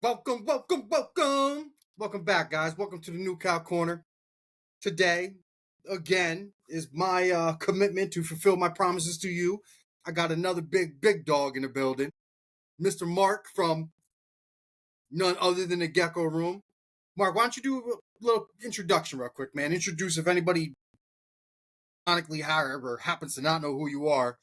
Welcome, welcome, welcome. Welcome back, guys. Welcome to the New Cow Corner. Today, again, is my commitment to fulfill my promises to you. I got another big dog in the building, Mr. Mark from none other than the Gecko Room. Mark, why don't you do a little introduction real quick, man? Introduce if anybody, ironically, however, happens to not know who you are.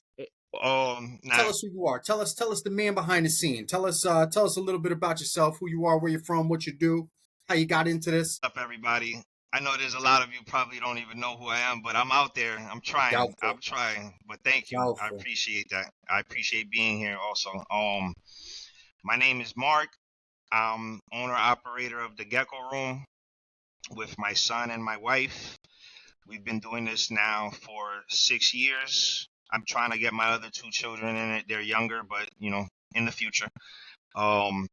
Tell Now, us who you are. Tell us the man behind the scene. Tell us a little bit about yourself, who you are, where you're from, what you do, how you got into this. up everybody. I know there's a lot of you probably don't even know who I am, but I'm out there. I'm trying. Doubtful. I'm trying. But thank you. I Doubtful. appreciate that. I appreciate being here also. My name is Mark. I'm owner operator of the Gecko Room with my son and my wife. We've been doing this now for 6 years. I'm trying to get my other two children in it. They're younger, but in the future. Um,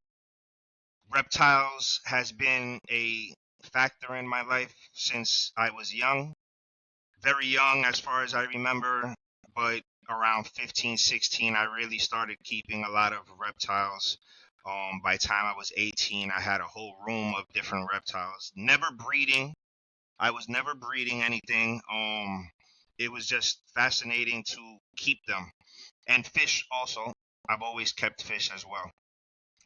Reptiles has been a factor in my life since I was young, very young as far as I remember, but around 15, 16, I really started keeping a lot of reptiles. By the time I was 18, I had a whole room of different reptiles. Never breeding. I was never breeding anything. It was just fascinating to keep them. And fish also. I've always kept fish as well.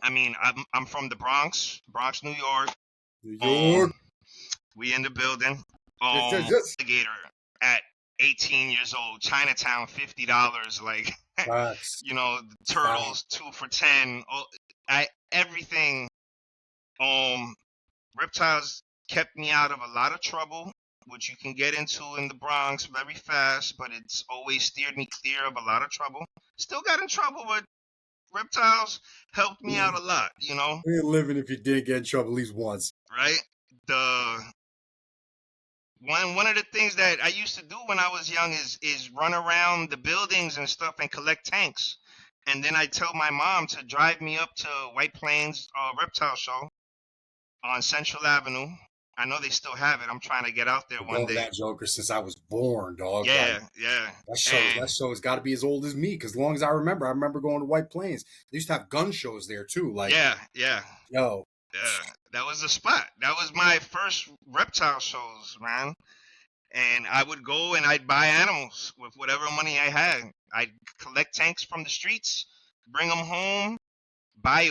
I mean, I'm from the Bronx, New York. New York. Um, we in the building. Just Alligator at 18 years old. Chinatown, $50. Like, facts. turtles 2 for 10. Oh, everything. Um, Reptiles kept me out of a lot of trouble, which you can get into in the Bronx very fast. But it's always steered me clear of a lot of trouble. Still got in trouble, but reptiles helped me out a lot. We ain't living if you didn't get in trouble at least once. Right? The one of the things that I used to do when I was young is run around the buildings and stuff and collect tanks. And then I tell my mom to drive me up to White Plains Reptile Show on Central Avenue. I know they still have it. I'm trying to get out there Been one going to day. that Joker since I was born, dog. Like Yeah. that And show's got to be as old as me. Because as long as I remember going to White Plains. They used to have gun shows there too. Like, yeah. yo, That was the spot. That was my first reptile shows, man. And I would go and I'd buy animals with whatever money I had. I'd collect tanks from the streets, bring them home, buy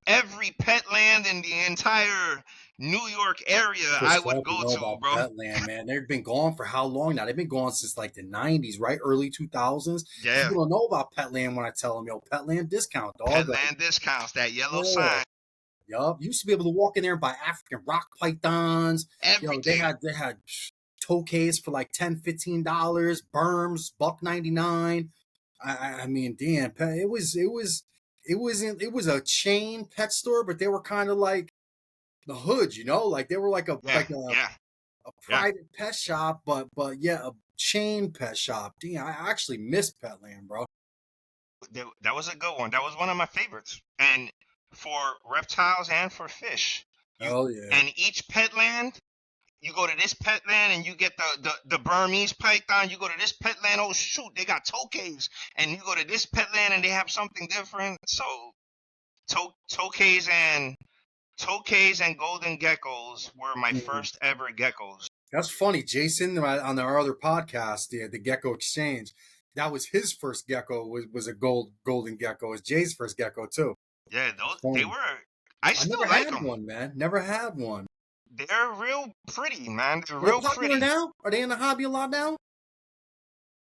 every pet land in the entire New York area Chris I would Falk, you go know to, about bro. Petland, man. They've been gone for how long now? They've been gone since like the 90s, right? Early 2000s. Yeah, People don't know about Petland when I tell them, yo, Petland discount, dog. pet Like, land discounts, that yellow yeah. sign, Yup. You used to be able to walk in there and buy African rock pythons. Yo, they everything. had tokays for like $10, $15, berms, $1.99. I mean, damn, it was a chain pet store, but they were kind of like the hood, like they were like a Yeah, like a, yeah, a yeah. private pet shop, but yeah, a chain pet shop. Damn, I actually miss Petland, bro. That was a good one. That was one of my favorites. And for reptiles and for fish, you Hell yeah. and each pet land, you go to this pet land and you get the Burmese python. You go to this pet land, oh shoot, they got tokays. And you go to this pet land and they have something different. So tokays and golden geckos were my Mhm. first ever geckos. That's funny. Jason on our other podcast, the Gecko Exchange, that was his first gecko. Was a golden gecko. It was Jay's first gecko too. Yeah, It's those they funny. were. I I still never like had them. one, man. Never had one. They're real pretty, man. They're Are they real popular pretty. now? Are they in the hobby a lot now?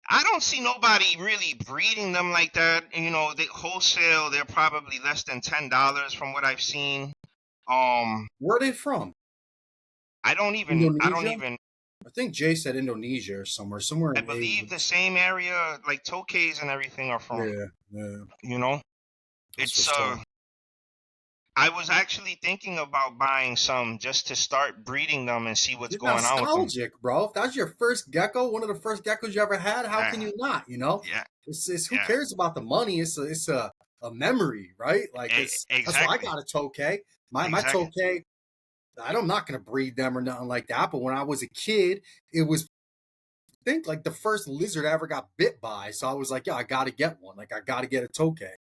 I don't see nobody really breeding them like that. They wholesale. They're probably less than $10 from what I've seen. Where are they from? I don't even. I don't Indonesia? even. I think Jay said Indonesia or somewhere I in Asia. believe the same area like tokays and everything are from. Yeah, yeah. You know, That's it's what's up. I was actually thinking about buying some just to start breeding them and see what's You're going on with them. nostalgic, bro. If that's your first gecko, one of the first geckos you ever had, how can Yeah, you not? yeah, It's who yeah. cares about the money? It's a memory, right? Like that's why I Exactly, got a tokay. My exactly. tokay, I'm not gonna breed them or nothing like that. But when I was a kid, it was I think like the first lizard I ever got bit by. So I was like, yeah, I gotta get one. Like I gotta get a tokay.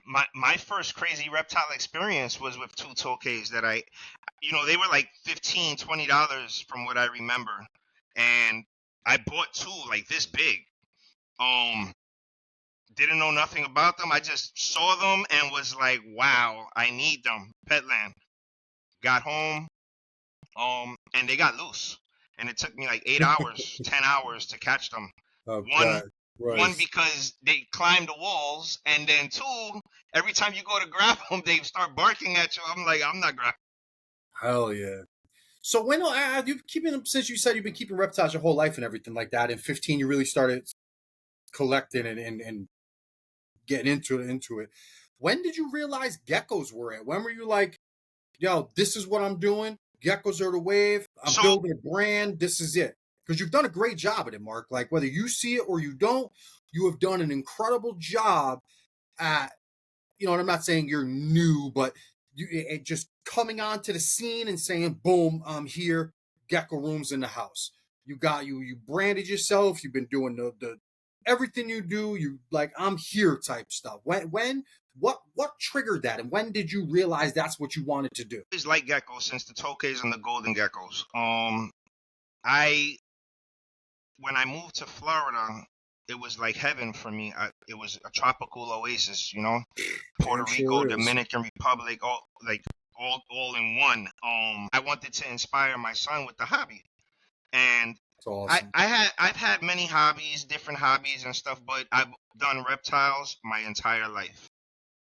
my first crazy reptile experience was with two tokays that they were like $15-$20 from what I remember, and I bought two like this big. Um, didn't know nothing about them. I just saw them and was like, wow, I need them. Petland. Got home, and they got loose, and it took me like 8 hours, 10 hours to catch them. Okay, One, right. one because they climb the walls, and then two, every time you go to grab them, they start barking at you. I'm like, I'm not grabbing. Hell yeah. So when you've keeping them since you said you've been keeping reptiles your whole life and everything like that. In 15, you really started collecting and getting into it. When did you realize geckos were it? When were you like, yo, this is what I'm doing. Geckos are the wave. I'm So building a brand. This is it. Because you've done a great job at it, Mark. Like whether you see it or you don't, you have done an incredible job at, and I'm not saying you're new, but it just coming onto the scene and saying, boom, I'm here. Gecko Room's in the house. You branded yourself. You've been doing the everything you do. You like I'm here type stuff. What triggered that, and when did you realize that's what you wanted to do? it's like geckos since the tokays and the golden geckos. I when I moved to Florida, it was like heaven for me. It was a tropical oasis, Puerto Damn Rico, sure is. Dominican Republic, all in one. I wanted to inspire my son with the hobby, and It's awesome. I've had many hobbies, different hobbies and stuff, but I've done reptiles my entire life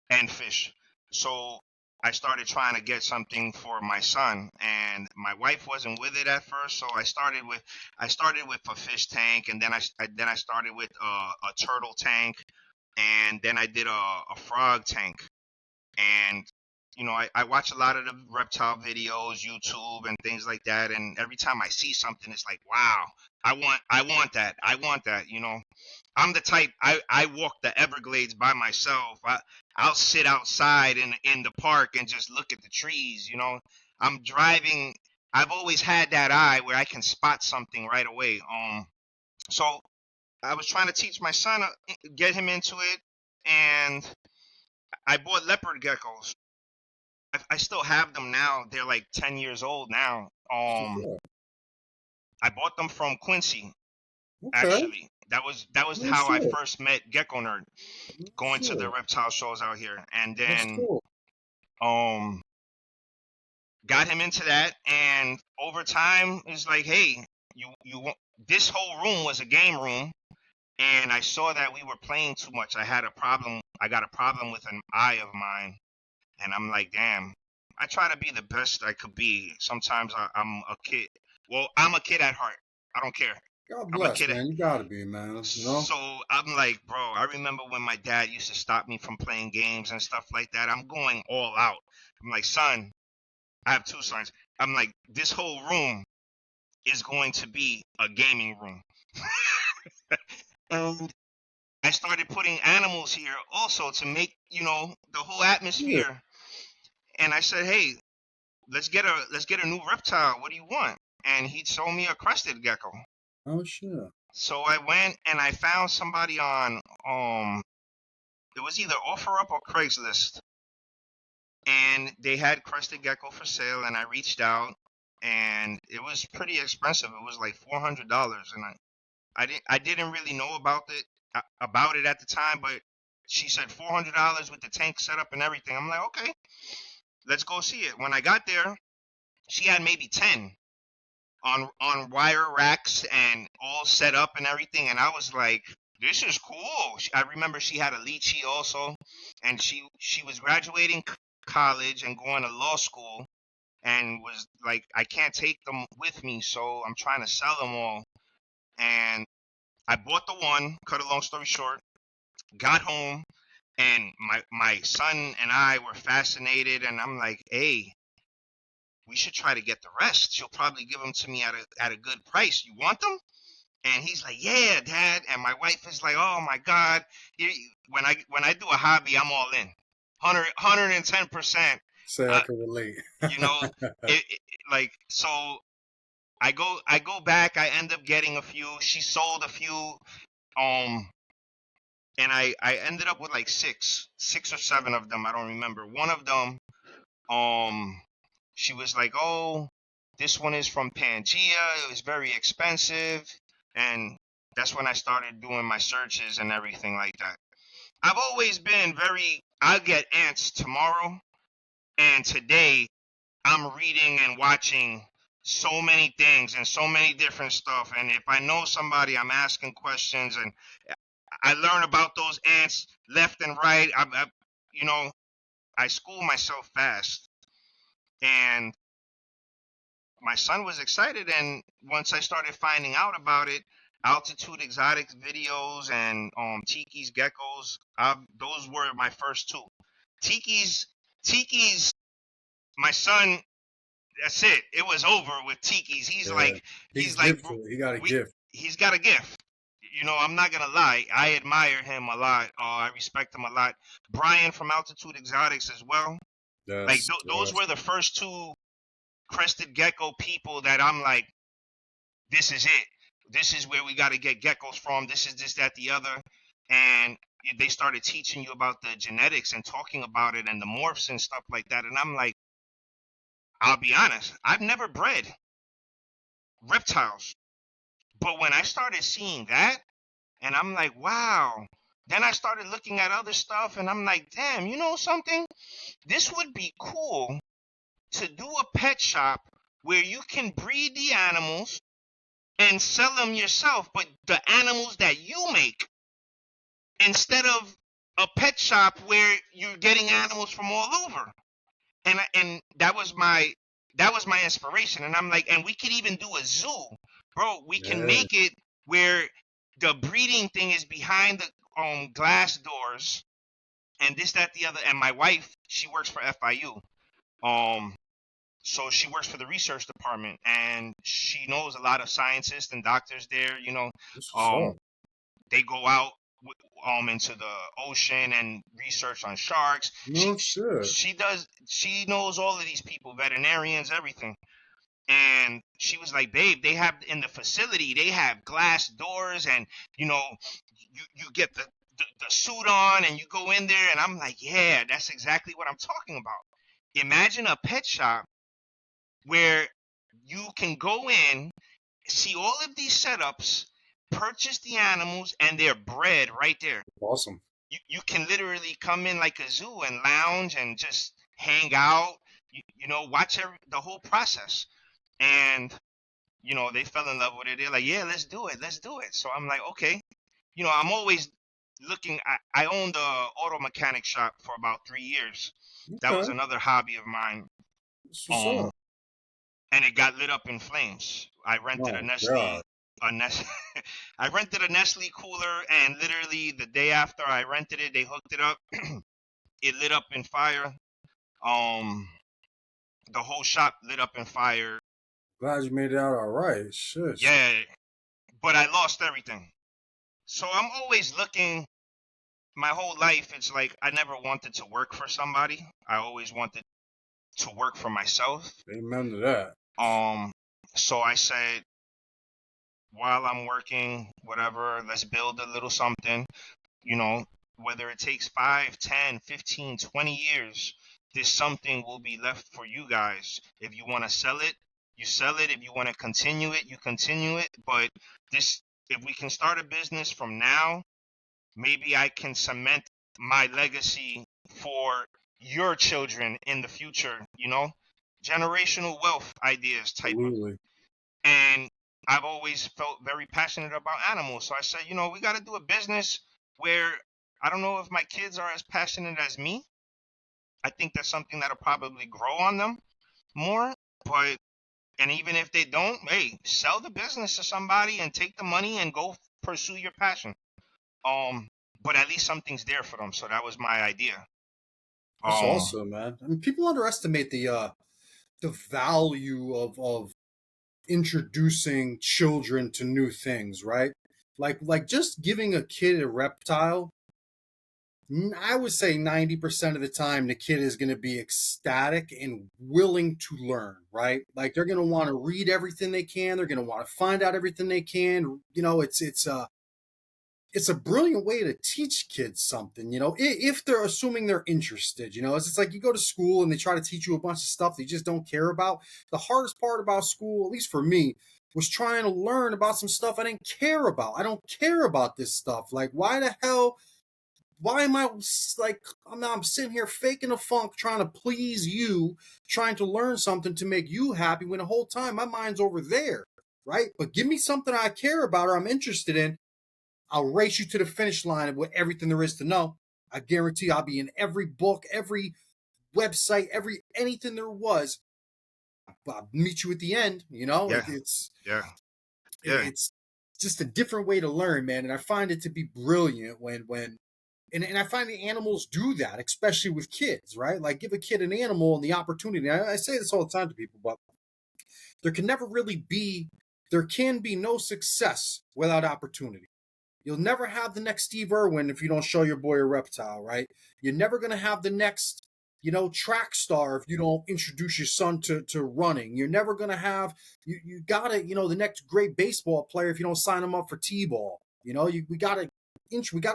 and fish. So I started trying to get something for my son, and my wife wasn't with it at first. So I started with a fish tank, and then I started with a turtle tank, and then I did a frog tank. And I watch a lot of the reptile videos, YouTube and things like that. And every time I see something, it's like, wow, I want that. I want that. I'm the type I walk the Everglades by myself. I'll sit outside in the park and just look at the trees. I'm driving. I've always had that eye where I can spot something right away. So I was trying to teach my son, get him into it, and I bought leopard geckos. I still have them now. They're like 10 years old now. Yeah. I bought them from Quincy. Okay. Actually, that was Oh how I shit. first met Gecko Nerd, Oh, going to the shit. reptile shows out here, and That's then cool. um got him into that. And over time, it's like, hey, you want this whole room was a game room, and I saw that we were playing too much. I had a problem. I got a problem with an eye of mine, and I'm like, damn. I try to be the best I could be. Sometimes I'm a kid. Well, I'm a kid at heart. I don't care. God I'm a bless, kid. man. You gotta be, man. So I'm like, bro, I remember when my dad used to stop me from playing games and stuff like that. I'm going all out. I'm like, son, I have two sons. I'm like, this whole room is going to be a gaming room. And I started putting animals here also to make, the whole Yeah. atmosphere. And I said, hey, let's get a new reptile. What do you want? And he sold me a crested gecko. Oh shit. So I went and I found somebody on it was either OfferUp or Craigslist, and they had crested gecko for sale. And I reached out, and it was pretty expensive. It was like $400, and I didn't really know about it at the time, but she said $400 with the tank set up and everything. I'm like, okay, let's go see it. When I got there, she had maybe 10 on wire racks and all set up and everything, and I was like, this is cool. I remember she had a lychee also, and she was graduating college and going to law school, and was like, I can't take them with me, so I'm trying to sell them all. And I bought the one. Cut a long story short, got home, and my son and I were fascinated, and I'm like, hey, we should try to get the rest. She'll probably give them to me at a good price. You want them? And he's like, yeah, dad. And my wife is like, oh my God. When I do a hobby, I'm all in. 110%. Say I Uh, can relate. you know, like, so I go back, I end up getting a few. She sold a few. Um and I ended up with like six or seven of them. I don't remember. One of them, she was like, "Oh, this one is from Pangea. It was very expensive," and that's when I started doing my searches and everything like that. I've always been very. I get ants tomorrow, and today I'm reading and watching so many things and so many different stuff. And if I know somebody, I'm asking questions, and I learn about those ants left and right. You know, I school myself fast, and my son was excited. And once I started finding out about it, altitude exotics videos and Tiki's geckos, those were my first two. Tiki's, Tiki's, my son. That's it. It was over with Tiki's. Yeah, He's like, bro, he got a we, gift. he's got a gift. I'm not gonna lie. I admire him a lot. I respect him a lot. Brian from Altitude Exotics as well. Like Yes, those yes. were the first two crested gecko people that I'm like, this is it. This is where we got to get geckos from. This is this, that, the other. And they started teaching you about the genetics and talking about it and the morphs and stuff like that. And I'm like, I'll be honest, I've never bred reptiles. But when I started seeing that, and I'm like, wow. Then I started looking at other stuff, and I'm like, damn, you know something? This would be cool to do a pet shop where you can breed the animals and sell them yourself, but the animals that you make, instead of a pet shop where you're getting animals from all over. And that was my inspiration. And I'm like, and we could even do a zoo, bro. We can Yeah. make it where the breeding thing is behind the glass doors, and this, that, the other. And my wife, she works for FIU. So she works for the research department, and she knows a lot of scientists and doctors there. This was Um, up. they go out into the ocean and research on sharks. She, No she shit. she does. She knows all of these people, veterinarians, everything. And she was like, babe, they have in the facility, they have glass doors, and you know, you get the suit on and you go in there. And I'm like, yeah, that's exactly what I'm talking about. Imagine a pet shop where you can go in, see all of these setups, purchase the animals, and they're bred right there. Awesome. You can literally come in like a zoo and lounge and just hang out, watch the whole process. And they fell in love with it. They're like, yeah, let's do it, let's do it. So I'm like, okay. I'm always looking. I owned a auto mechanic shop for about 3 years. That was Okay. another hobby of mine. This was um up. and it got lit up in flames. I rented a Oh Nestle God. a Nestle I rented a Nestle cooler, and literally the day after I rented it, they hooked it up. It lit up in fire. Um, the whole shop lit up in fire. Glad you made it out all right. Shit. Yeah, but I lost everything. So I'm always looking. My whole life, it's like I never wanted to work for somebody. I always wanted to work for myself. Amen to that. Um, so I said, while I'm working, whatever, let's build a little something. you know, Whether it takes 5, 10, 15, 20 years, this something will be left for you guys. If you want to sell it, you sell it. If you want to continue it, you continue it. But if we can start a business from now, maybe I can cement my legacy for your children in the future, generational wealth ideas type of. Absolutely. And I've always felt very passionate about animals. So I said, we got to do a business where I don't know if my kids are as passionate as me. I think that's something that'll probably grow on them more. But, and even if they don't, hey, sell the business to somebody and take the money and go pursue your passion. Um, but at least something's there for them. So that was my idea. That's Um, awesome, man. I mean, people underestimate the value of introducing children to new things, right? Like just giving a kid a reptile. I would say 90% of the time the kid is going to be ecstatic and willing to learn, right? Like they're going to want to read everything they can, they're going to want to find out everything they can. it's a brilliant way to teach kids something, if they're assuming they're interested. It's like you go to school and they try to teach you a bunch of stuff they just don't care about. The hardest part about school, at least for me, was trying to learn about some stuff I didn't care about. I don't care about this stuff. Like, why the hell? Why am I like I'm sitting here faking a funk, trying to please you, trying to learn something to make you happy when the whole time my mind's over there, right? But give me something I care about or I'm interested in. I'll race you to the finish line with everything there is to know. I guarantee I'll be in every book, every website, every anything there was. I'll meet you at the end. Yeah, yeah, yeah. It's just a different way to learn, man. And I find it to be brilliant and I find the animals do that, especially with kids, right? Like give a kid an animal and the opportunity. I say this all the time to people, but there can never really be, there can be no success without opportunity. You'll never have the next Steve Irwin if you don't show your boy a reptile, right? You're never going to have the next, track star if you don't introduce your son to running. You're never going to have, you got to, the next great baseball player if you don't sign him up for T-ball. We got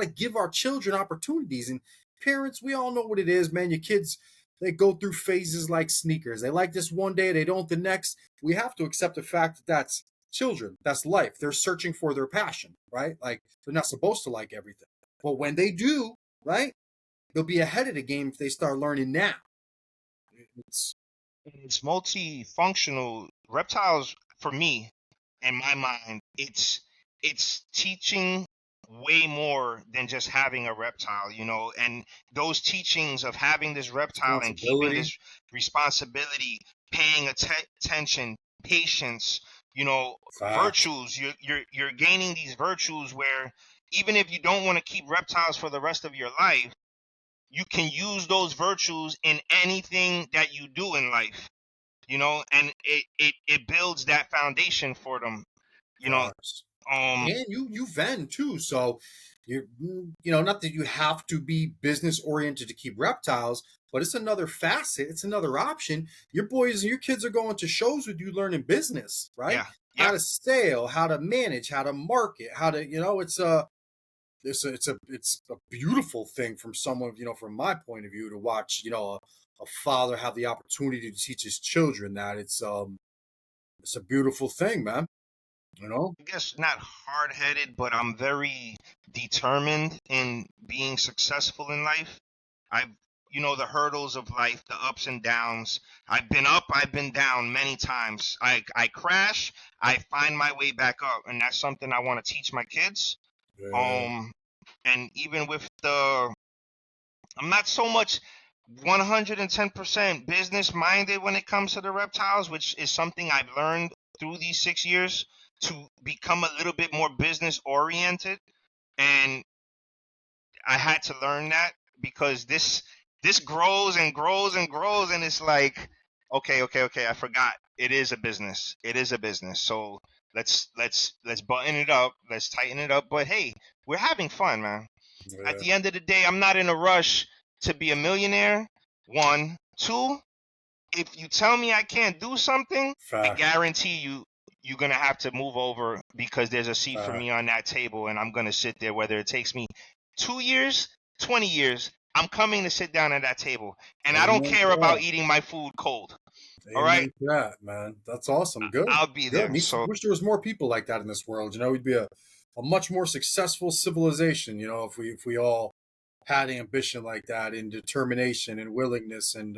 to give our children opportunities. And parents, we all know what it is, man. Your kids, they go through phases like sneakers. They like this one day, they don't the next. We have to accept the fact that that's children. That's life. They're searching for their passion, right? Like they're not supposed to like everything. But when they do, right, they'll be ahead of the game if they start learning now. It's multifunctional. Reptiles, for me, in my mind, it's teaching way more than just having a reptile, and those teachings of having this reptile and keeping Responsibility. this responsibility, paying attention, patience, Facts. virtues. You're gaining these virtues where even if you don't want to keep reptiles for the rest of your life, you can use those virtues in anything that you do in life, and it builds that foundation for them, you know. Facts. Um, And you vend too, so not that you have to be business oriented to keep reptiles, but it's another facet, it's another option. Your boys and your kids are going to shows with you learning business, right? yeah, How yeah. to sell, how to manage, how to market, how to it's a beautiful thing from someone, from my point of view, to watch, a father have the opportunity to teach his children that. It's a beautiful thing, man. you know I guess not hard headed, but I'm very determined in being successful in life. I've, the hurdles of life, the ups and downs. I've been up, I've been down many times. I crash, I find my way back up, and that's something I want to teach my kids. yeah. Um, and even with I'm not so much 110% business minded when it comes to the reptiles, which is something I've learned through these 6 years to become a little bit more business oriented. And I had to learn that because this grows and grows and grows, and it's like, okay, I forgot. It is a business. It is a business. So let's button it up. Let's tighten it up. But hey, we're having fun, man. At Yeah. the end of the day, I'm not in a rush to be a millionaire. One, two, if you tell me I can't do something, I Fact. guarantee you're gonna have to move over because there's a seat for Fact. me on that table, and I'm gonna sit there whether it takes me 2 years, 20 years. I'm coming to sit down at that table, and I don't Amen to care about that. eating my food cold. All right, Amen to that, man. That's awesome. Good. I'll be Good. there. So Wish there was more people like that in this world. We'd be a much more successful civilization, if we all had ambition like that and determination and willingness. And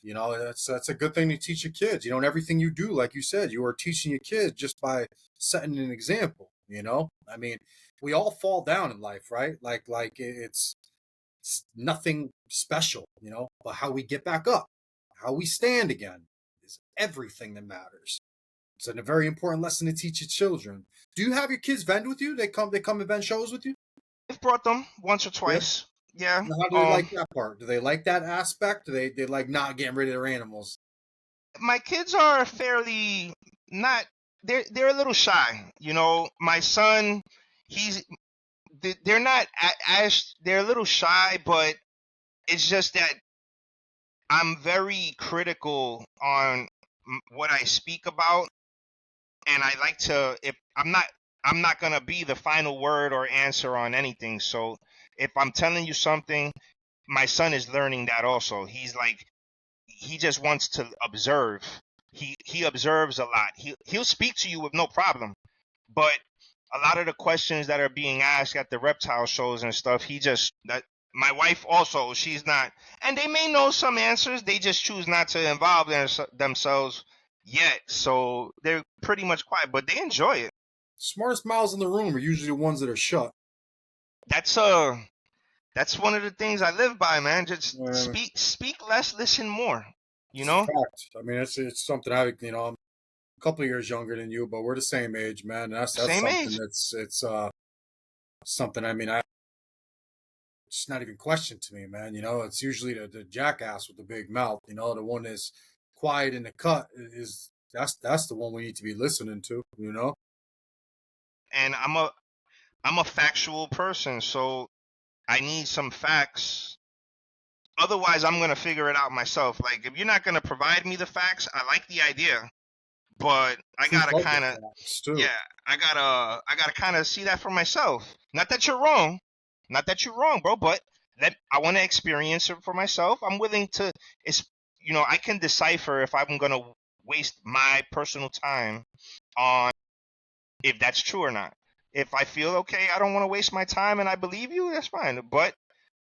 that's a good thing to teach your kids. And everything you do, like you said, you are teaching your kids just by setting an example. I mean, we all fall down in life, right? Like it's nothing special, but how we get back up, how we stand again is everything that matters. It's a very important lesson to teach your children. Do you have your kids vend with you? They come and vend shows with you? I've brought them once or Yeah. twice. Yeah. How do they like that part? Do they like that aspect? Do they like not getting rid of their animals? My kids are fairly not. They're a little shy. My son, he's they're not as they're a little shy, but it's just that I'm very critical on what I speak about, and I like to. If I'm not I'm not gonna be the final word or answer on anything. So if I'm telling you something, my son is learning that also. He's like, he just wants to observe. He observes a lot. He'll speak to you with no problem, but a lot of the questions that are being asked at the reptile shows and stuff, he just that. My wife also, she's not, and they may know some answers. They just choose not to involve themselves yet. So they're pretty much quiet, but they enjoy it. Smartest mouths in the room are usually the ones that are shut. That's uh that's one of the things I live by, man. Just Uh, speak less, listen more. You it's a know, fact. I mean, it's something I'm a couple of years younger than you, but we're the same age, man. And that's same something age. it's something. I mean, I it's not even questioned to me, man. It's usually the jackass with the big mouth. The one that's quiet in the cut is that's the one we need to be listening to. And I'm a factual person, so I need some facts. Otherwise, I'm gonna figure it out myself. Like, if you're not gonna provide me the facts, I like the idea, but I Proof gotta of the kind of, facts too. yeah, I gotta kind of see that for myself. Not that you're wrong, not that you're wrong, bro, but I want to experience it for myself. I'm willing to. It's I can decipher if I'm gonna waste my personal time on if that's true or not. If I feel okay, I don't want to waste my time, and I believe you, that's fine. But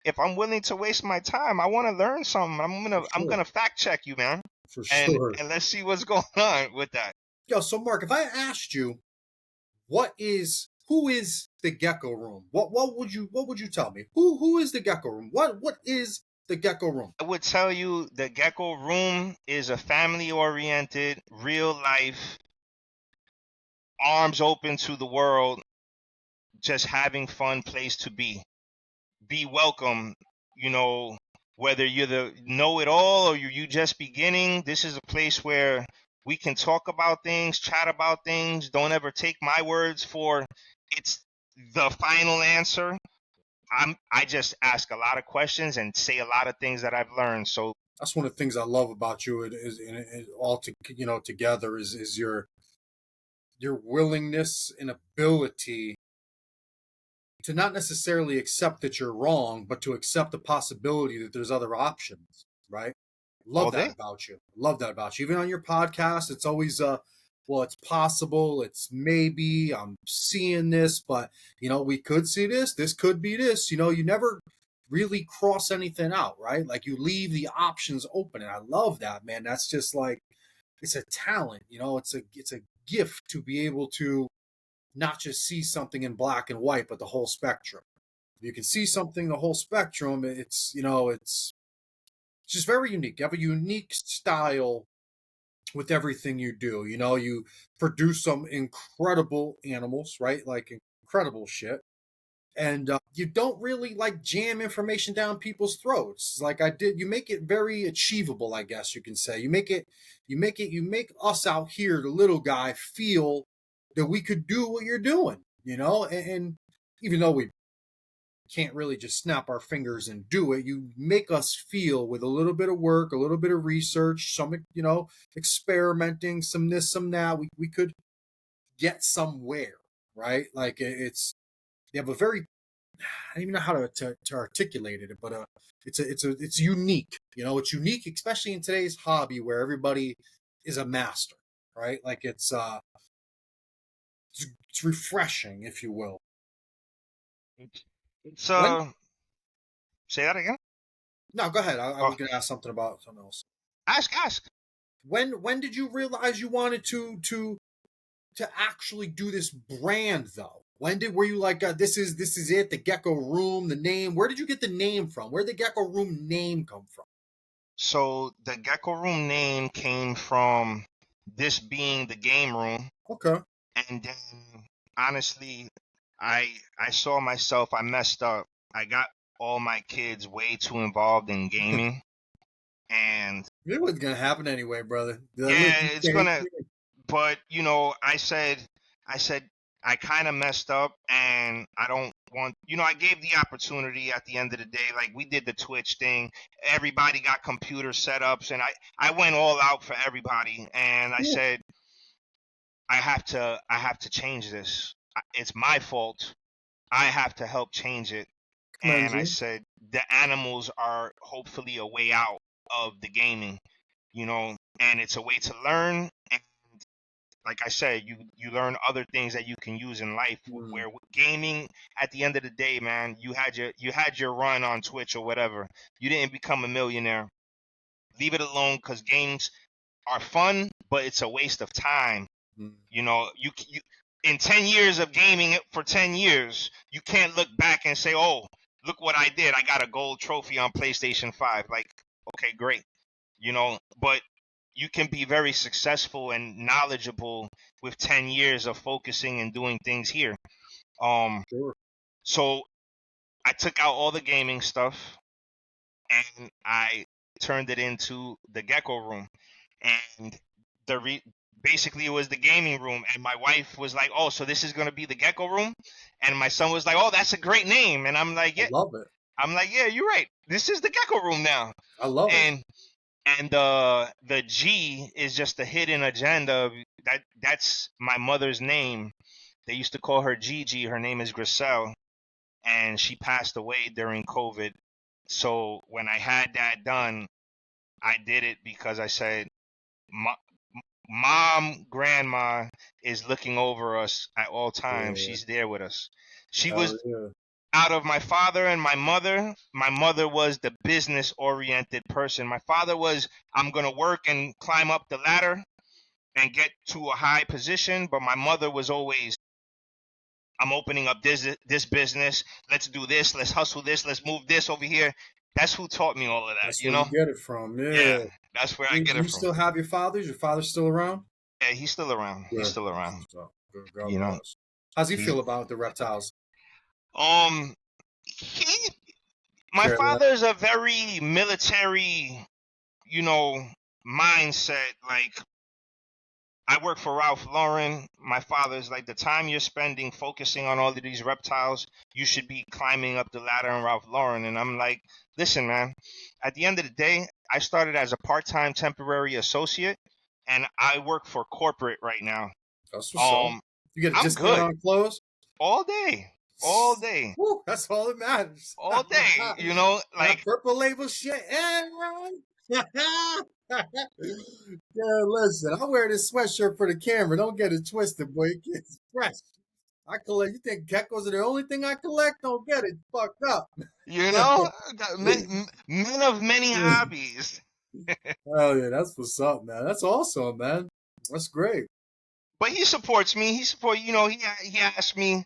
if I'm willing to waste my time, I want to learn something. I'm For gonna I'm sure. gonna fact check you, man, For and sure. and let's see what's going on with that. Yo, so Mark, if I asked you who is the Gecko Room, what would you tell me? Who is the Gecko Room? What is the Gecko Room? I would tell you the Gecko Room is a family-oriented, real-life, arms open to the world, just having fun place to be. Be welcome, you know, whether you're the know-it-all or you just beginning. This is a place where we can talk about things, chat about things. Don't ever take my words for it's the final answer. I just ask a lot of questions and say a lot of things that I've learned. So That's one of the things I love about you. It is all together is your willingness and ability to not necessarily accept that you're wrong, but to accept the possibility that there's other options, right? all Love that day. about you. Love that about you. Even on your podcast, it's always well, it's possible, it's maybe, I'm seeing this, but we could see this, this could be this. You never really cross anything out, right? Like you leave the options open. And I love that, man. That's just like it's a talent, it's a gift to be able to not just see something in black and white, but the whole spectrum. If you can see something, the whole spectrum, it's just very unique. You have a unique style with everything you do. You produce some incredible animals, right? Like incredible shit. And you don't really like jam information down people's throats like I did. You make it very achievable, I guess you can say. You make us out here, the little guy, feel that we could do what you're doing, and even though we can't really just snap our fingers and do it, you make us feel with a little bit of work, a little bit of research, some experimenting, some this, some that, we could get somewhere, right? Like you have a very, I don't even know how to articulate it, but it's unique. It's unique, especially in today's hobby where everybody is a master, right? Like it's refreshing, if you will. It's When say that again. No, go ahead. I Oh, was going to ask something about something else. ask. When did you realize you wanted to actually do this brand though? When did were you like this is it, the Gecko Room, the name? Where did you get the name from? Where did the Gecko Room name come from? So the Gecko Room name came from this being the game room, Okay. and then honestly, I saw myself. I messed up. I got all my kids way too involved in gaming, and It wasn't gonna happen anyway, brother. yeah, Listen, it's gonna. But I said I kind of messed up, and I don't want. I gave the opportunity at the end of the day. Like we did the Twitch thing, everybody got computer setups, and I went all out for everybody, and I yeah, said I have to change this. it's my fault. I have to help change it. Commend And I you. said the animals are hopefully a way out of the gaming, and it's a way to learn. And like I said, you learn other things that you can use in life. Mm. Where gaming, at the end of the day, man, you had your run on Twitch or whatever. You didn't become a millionaire. Leave it alone, because games are fun, but it's a waste of time. Mm. You in 10 years of gaming for 10 years, you can't look back and say, "Oh, look what I did. I got a gold trophy on PlayStation 5." Like, okay, great. But you can be very successful and knowledgeable with 10 years of focusing and doing things here. Sure. So I took out all the gaming stuff and I turned it into the Gecko room. And basically it was the gaming room, and my wife was like, "Oh, so this is going to be the Gecko room?" And my son was like, "Oh, that's a great name." And I'm like, I "Yeah." love it. I'm like, "Yeah, you're right. This is the Gecko room now." I love it. And the G is just a hidden agenda. That's my mother's name. They used to call her Gigi. Her name is Griselle, and she passed away during COVID. So when I had that done, I did it because I said, Mom, grandma is looking over us at all times. Yeah. She's there with us. She Hell was yeah. out of my father and my mother was the business oriented person. My father was, I'm going to work and climb up the ladder and get to a high position. But my mother was always, I'm opening up this business. Let's do this. Let's hustle this. Let's move this over here. That's who taught me all of that, That's where you get it from. Yeah, Yeah. that's where I Do get it you from. still have your father? Is your father still around? Yeah, he's still around. He's Good. still around. So, good. God You know, bless. How's he he's feel about the reptiles? um he my Care less. father's a very military, you know, mindset. Like, I work for Ralph Lauren. My father's like, the time you're spending focusing on all of these reptiles, you should be climbing up the ladder in Ralph Lauren. And I'm like, listen, man, at the end of the day, I started as a part-time temporary associate, and I work for corporate right now. That's what's up. Um, You get a I'm discount good on clothes? all day, all day, Woo, that's all that matters. all day. That Like, purple label shit. Yeah, listen, I wear this sweatshirt for the camera. Don't get it twisted, boy. It's fresh. I collect. You think geckos are the only thing I collect? Don't get it fucked up. you know, men of many hobbies. Oh yeah, that's what's up, man. That's awesome, man. That's great. But he supports me. He asks me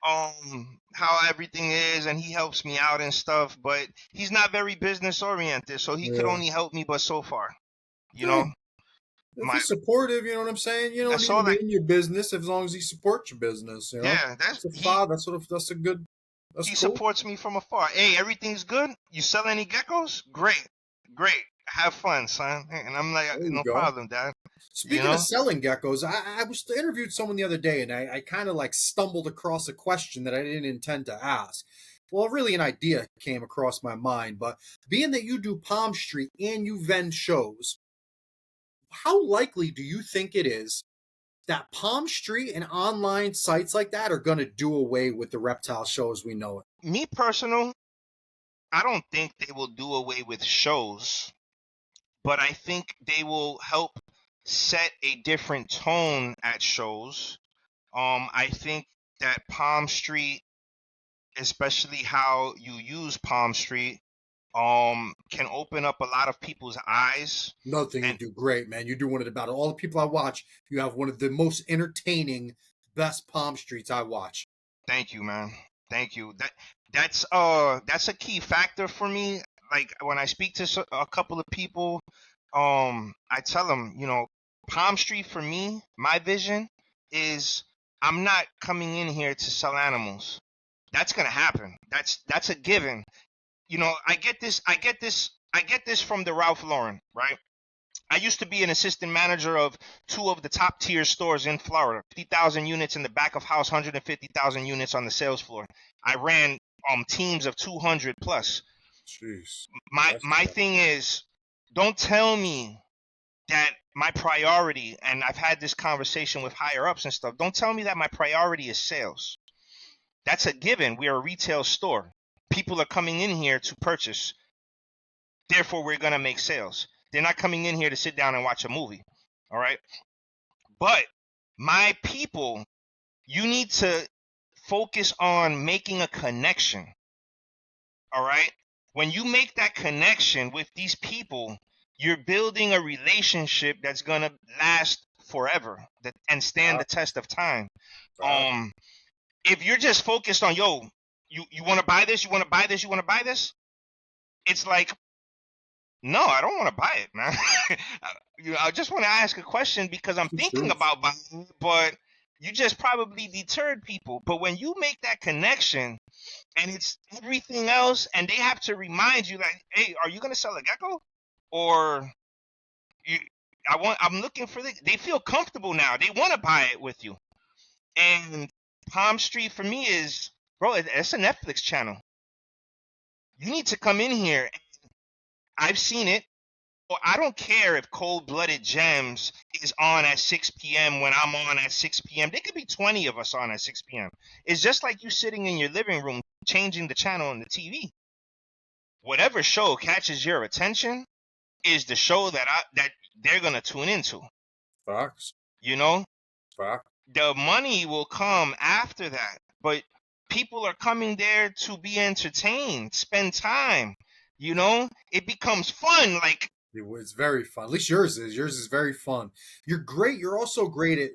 how everything is, and he helps me out and stuff. But he's not very business oriented, so he could Yeah, only help me but so far. You know, good. If my he's supportive, you know what I'm saying. You don't that's need to all be that. in your business as long as he supports your business. Yeah, That's a father. That's a good. That's he cool. supports me from afar. Hey, everything's good. You sell any geckos? Great, great. Have fun, son. And I'm like, There you no go. problem, Dad. You Speaking of know. selling geckos, I was interviewed someone the other day, and I kind of like stumbled across a question that I didn't intend to ask. Well, really, an idea came across my mind. But being that you do Palm Street and you vend shows, how likely do you think it is that Palm Street and online sites like that are going to do away with the reptile show as we know it? Me personal, I don't think they will do away with shows, but I think they will help set a different tone at shows. I think that Palm Street, especially how you use Palm Street, can open up a lot of people's eyes. Another thing you And do great, man. You do one of the about all the people I watch. You have one of the most entertaining, best Palm Streets I watch. thank you, man. Thank you. That's a key factor for me. Like, when I speak to a couple of people, I tell them, Palm Street for me, my vision is, I'm not coming in here to sell animals. That's gonna happen. That's a given. I get this from the Ralph Lauren, right? I used to be an assistant manager of two of the top tier stores in Florida. 50,000 units in the back of house, 150,000 units on the sales floor. I ran teams of 200 plus. Jeez, My that's my tough. thing is, don't tell me that my priority, and I've had this conversation with higher ups and stuff, don't tell me that my priority is sales. That's a given. We're a retail store. People are coming in here to purchase. Therefore, we're going to make sales. They're not coming in here to sit down and watch a movie. All right. But my people, you need to focus on making a connection. All right. When you make that connection with these people, you're building a relationship that's going to last forever and stand the test of time. If you're just focused on, yo, you want to buy this, you want to buy this, you want to buy this, it's like, no, I don't want to buy it, man. I just want to ask a question because I'm thinking about buying it, but you just probably deterred people. But when you make that connection and it's everything else, and they have to remind you, like, hey, are you going to sell a Gecko? Or I'm looking for they feel comfortable now. They want to buy it with you. And Palm Street for me is, bro, it's a Netflix channel. You need to come in here. I've seen it. I don't care if Cold Blooded Gems is on at 6 p.m. when I'm on at 6 p.m. There could be 20 of us on at 6 p.m. It's just like you sitting in your living room changing the channel on the TV. Whatever show catches your attention is the show that they're gonna tune into. Facts. You know? Facts. The money will come after that, but people are coming there to be entertained, spend time. You know, it becomes fun. Like, it's very fun. At least yours is. Yours is very fun. You're great. You're also great at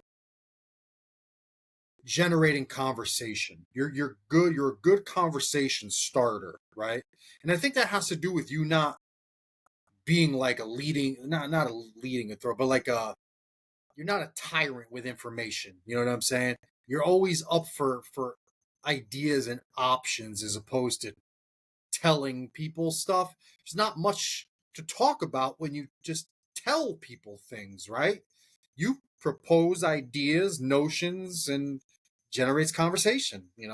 generating conversation. You're good. You're a good conversation starter, right? And I think that has to do with you not being like a leading, not a leading a throw, but like you're not a tyrant with information. You know what I'm saying? You're always up for ideas and options as opposed to telling people stuff. There's not much to talk about when you just tell people things, right? You propose ideas, notions, and generates conversation. And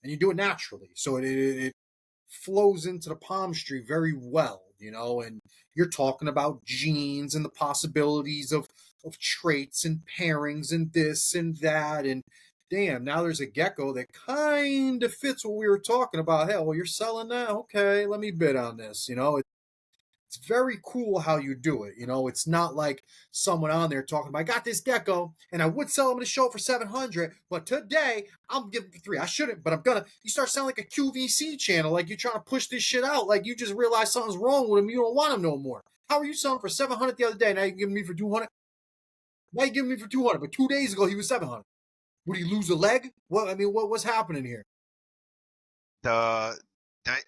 you do it naturally. So it flows into the palm tree very well, and you're talking about genes and the possibilities of traits and pairings and this and that, and damn, now there's a gecko that kind of fits what we were talking about. Hell, well, you're selling that? Okay, let me bid on this. It's very cool how you do it. It's not like someone on there talking about, I got this gecko and I would sell him in a show for 700, but today I'm giving him 3. I shouldn't, but I'm gonna. You start sounding like a QVC channel, like you're trying to push this shit out, like you just realized something's wrong with him. You don't want him no more. How are you selling for 700 the other day? Now you're giving me for 200. Now you're giving me for 200, but 2 days ago he was 700. Would he lose a leg? What's happening here?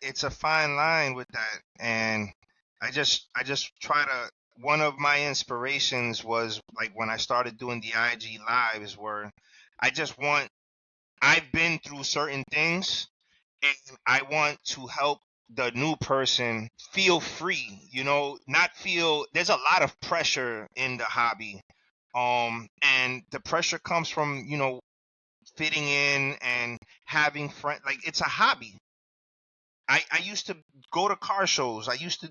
It's a fine line with that, and I just try to. One of my inspirations was like when I started doing the IG lives, where I've been through certain things, and I want to help the new person feel free. Not feel there's a lot of pressure in the hobby, and the pressure comes from fitting in and having friends. Like, it's a hobby. I used to go to car shows. I used to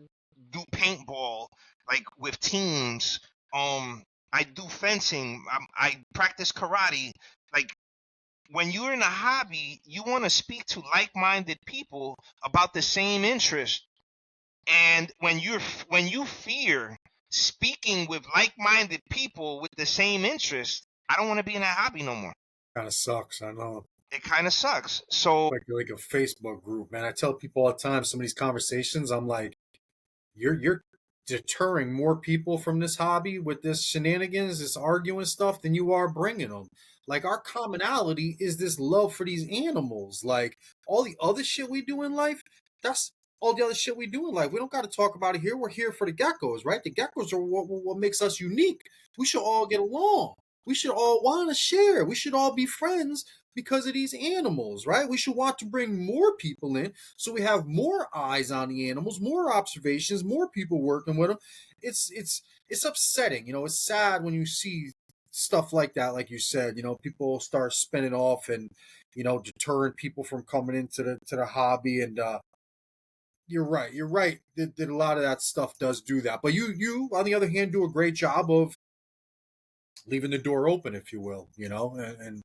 do paintball, like, with teams. I do fencing. I practice karate. Like, when you're in a hobby, you want to speak to like-minded people about the same interest. And when you fear speaking with like-minded people with the same interest, I don't want to be in that hobby no more. Kind of sucks, I know. It kind of sucks. So like a Facebook group, man. I tell people all the time, some of these conversations, I'm like, you're deterring more people from this hobby with this shenanigans, this arguing stuff, than you are bringing them. Like, our commonality is this love for these animals. Like, all the other shit we do in life, that's all the other shit we do in life. We don't got to talk about it here. We're here for the geckos, right? The geckos are what makes us unique. We should all get along. We should all want to share. We should all be friends because of these animals, right? We should want to bring more people in so we have more eyes on the animals, more observations, more people working with them. It's upsetting, it's sad when you see stuff like that, like you said, people start spinning off and deterring people from coming into the hobby, and You're right. You're right. That a lot of that stuff does do that. But you, on the other hand, do a great job of leaving the door open, if you will. And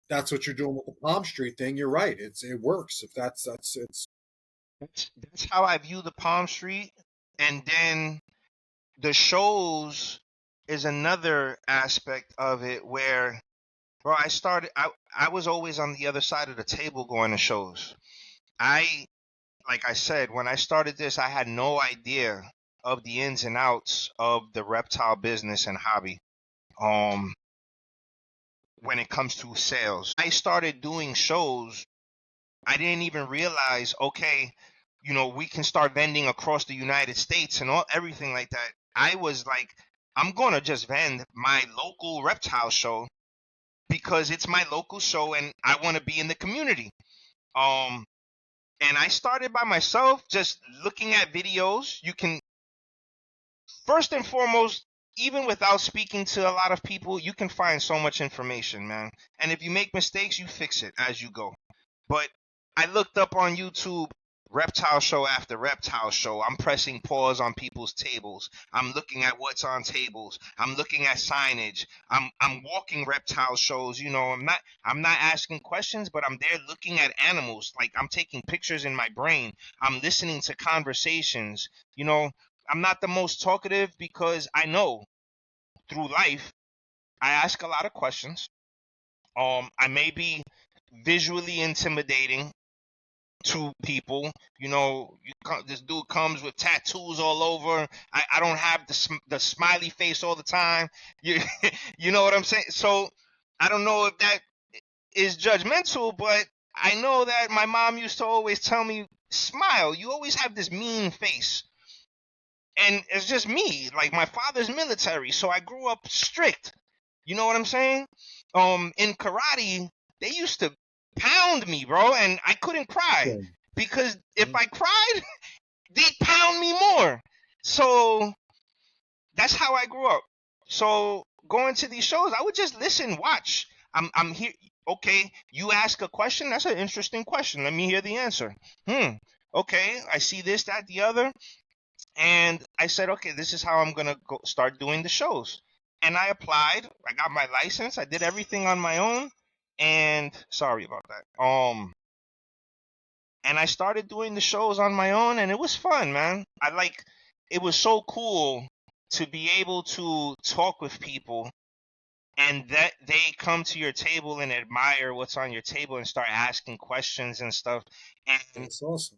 that's what you're doing with the Palm Street thing. You're right. It works. If that's it's That's how I view the Palm Street. And then the shows is another aspect of it where, bro, I was always on the other side of the table going to shows. Like I said, when I started this, I had no idea of the ins and outs of the reptile business and hobby. Um, when it comes to sales, I started doing shows. I didn't even realize, okay, we can start vending across the United States and everything like that. I was like, I'm gonna just vend my local reptile show because it's my local show and I want to be in the community. Um, and I started by myself, just looking at videos. You can, first and foremost, even without speaking to a lot of people, you can find so much information, man. And if you make mistakes, you fix it as you go. But I looked up on YouTube reptile show after reptile show. I'm pressing pause on people's tables. I'm looking at what's on tables. I'm looking at signage. I'm walking reptile shows. I'm not asking questions, but I'm there looking at animals. Like, I'm taking pictures in my brain. I'm listening to conversations. I'm not the most talkative because I know through life I ask a lot of questions. I may be visually intimidating to people. This dude comes with tattoos all over. I don't have the smiley face all the time. You you know what I'm saying? So I don't know if that is judgmental, but I know that my mom used to always tell me, smile. You always have this mean face. And it's just me. Like, my father's military, so I grew up strict. You know what I'm saying? In karate, they used to pound me, bro, and I couldn't cry because if I cried, they'd pound me more. So that's how I grew up. So going to these shows, I would just listen, watch. I'm here. Okay, you ask a question. That's an interesting question. Let me hear the answer. Okay, I see this, that, the other. And I said, okay, this is how I'm going to go start doing the shows. And I applied. I got my license. I did everything on my own. And sorry about that. And I started doing the shows on my own, and it was fun, man. It was so cool to be able to talk with people and that they come to your table and admire what's on your table and start asking questions and stuff. And That's awesome.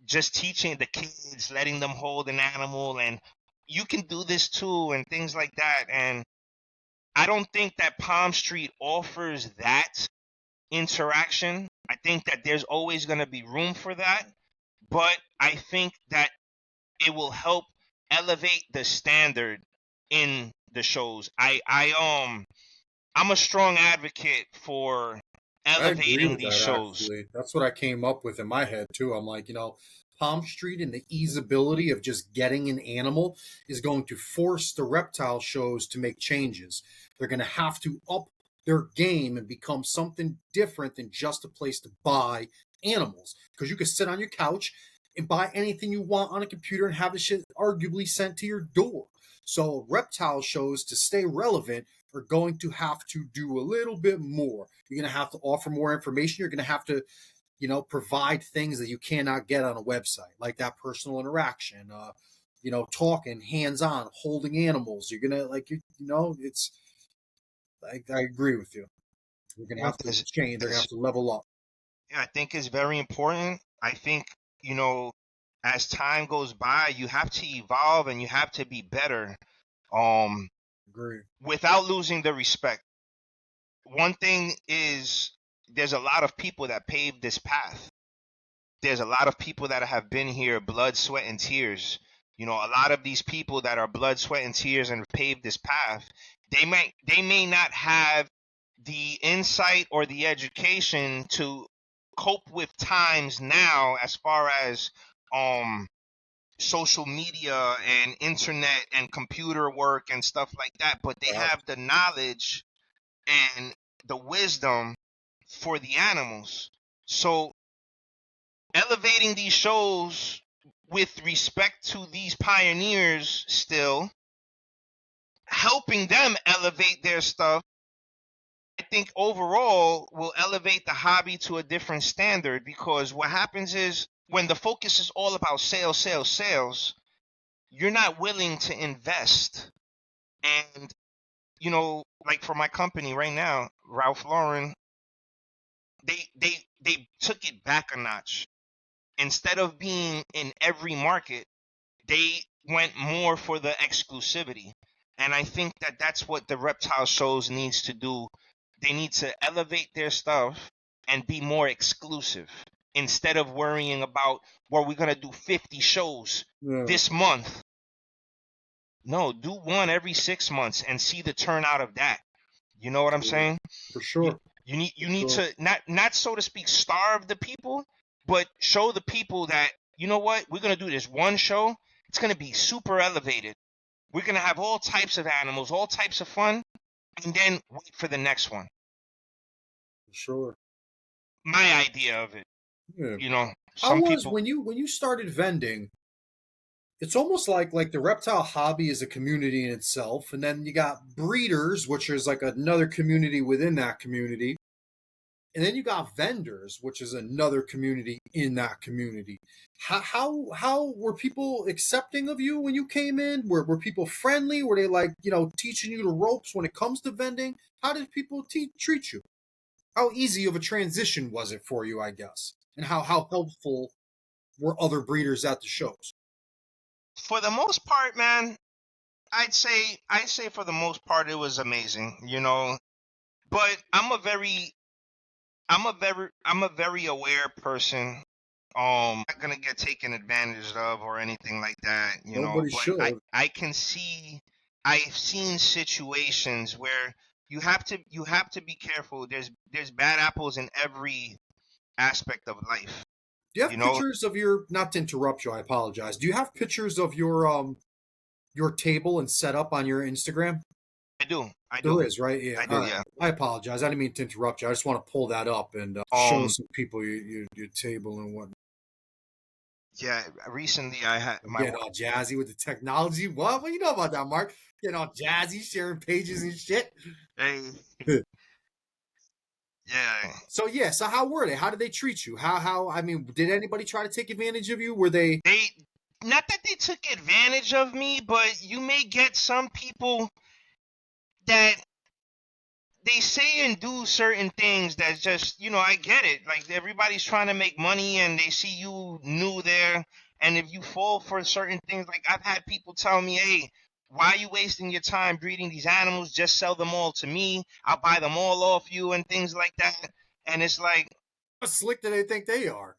just teaching the kids, letting them hold an animal, and you can do this too, and things like that. And I don't think that Palm Street offers that interaction. I think that there's always going to be room for that, but I think that it will help elevate the standard in the shows. I'm a strong advocate for I agree elevating with these that, shows. actually. That's what I came up with in my head, too. I'm like, Palm Street and the easeability of just getting an animal is going to force the reptile shows to make changes. They're going to have to up their game and become something different than just a place to buy animals. Because you can sit on your couch and buy anything you want on a computer and have the shit arguably sent to your door. So, reptile shows, to stay relevant, are going to have to do a little bit more. You're going to have to offer more information. You're going to have to, provide things that you cannot get on a website, like that personal interaction, talking hands on, holding animals. You're going to, it's, I agree with you. You're going to have to change. They're going to have to level up. I think is very important. I think, as time goes by, you have to evolve and you have to be better, Agree. without losing the respect. One thing is, there's a lot of people that paved this path. There's a lot of people that have been here, blood, sweat, and tears. A lot of these people that are blood, sweat, and tears and paved this path, they may not have the insight or the education to cope with times now, as far as social media and internet and computer work and stuff like that, but they have the knowledge and the wisdom for the animals. So elevating these shows with respect to these pioneers, still helping them elevate their stuff, I think overall will elevate the hobby to a different standard, because what happens is when the focus is all about sales, sales, sales, you're not willing to invest. And, like for my company right now, Ralph Lauren, they took it back a notch. Instead of being in every market, they went more for the exclusivity. And I think that that's what the reptile shows needs to do. They need to elevate their stuff and be more exclusive instead of worrying about, well, we're going to do 50 shows this month. No, do one every 6 months and see the turnout of that. You know what I'm saying? For sure. You need to not so to speak starve the people, but show the people that, you know what, we're gonna do this one show. It's gonna be super elevated. We're gonna have all types of animals, all types of fun, and then wait for the next one. For sure. My idea of it. Yeah. Some people. When you started vending, it's almost like the reptile hobby is a community in itself, and then you got breeders, which is like another community within that community, and then you got vendors, which is another community in that community. How were people accepting of you when you came in? Were people friendly? Were they like teaching you the ropes when it comes to vending? How did people treat you? How easy of a transition was it for you, I guess, and how helpful were other breeders at the shows? For the most part, man, I'd say for the most part it was amazing, But I'm a very aware person. Not gonna get taken advantage of or anything like that, Nobody But I should. I can see, I've seen situations where you have to be careful. There's bad apples in every aspect of life, Do you you have know. pictures of your? Not to interrupt you, I apologize. Do you have pictures of your table and setup on your Instagram? I do, I There do, is, right? Yeah. I All do, right. yeah. I apologize. I didn't mean to interrupt you. I just want to pull that up and show Um, some people your table and whatnot. yeah. Recently, I had I'm my getting all jazzy with the technology. What you know about that, Mark? Getting all jazzy, sharing pages and shit. hey, yeah. So yeah, so how were they? How did they treat you? I mean, did anybody try to take advantage of you? Were they They, not that they took advantage of me, but you may get some people that they say and do certain things that's just, I get it. Like everybody's trying to make money and they see you new there. And if you fall for certain things, like I've had people tell me, hey, why are you wasting your time breeding these animals? Just sell them all to me. I'll buy them all off you and things like that. And it's like, how slick do they think they are?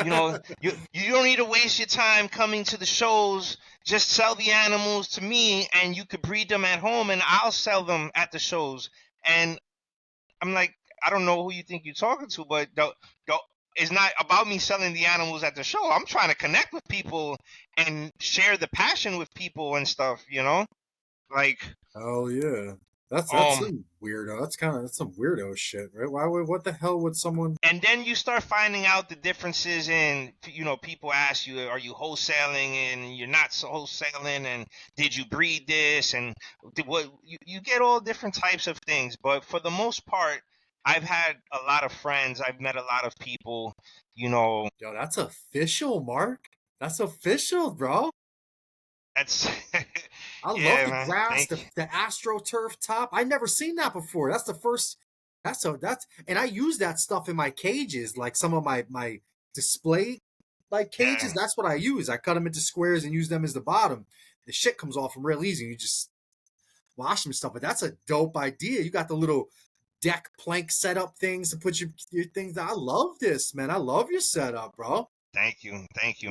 you don't need to waste your time coming to the shows. Just sell the animals to me and you could breed them at home and I'll sell them at the shows. And I'm like, I don't know who you think you're talking to, but it's not about me selling the animals at the show. I'm trying to connect with people and share the passion with people and stuff. Like, Oh yeah, that's um, some weirdo. That's some weirdo shit, right? Why would what the hell would someone? and then you start finding out the differences in, people ask you, are you wholesaling, and you're not wholesaling, and did you breed this, and what you get all different types of things. But for the most part, I've had a lot of friends. I've met a lot of people, you know, Yo, that's official, Mark. That's official, bro. that's I love yeah, the man. grass, Thank you. the AstroTurf top. I never seen that before. That's the first. And I use that stuff in my cages, like some of my display like cages. Yeah, That's what I use. I cut them into squares and use them as the bottom. The shit comes off them real easy. You just wash them and stuff. But that's a dope idea. You got the little deck plank setup things to put your things. I love this, man. I love your setup, bro. thank you,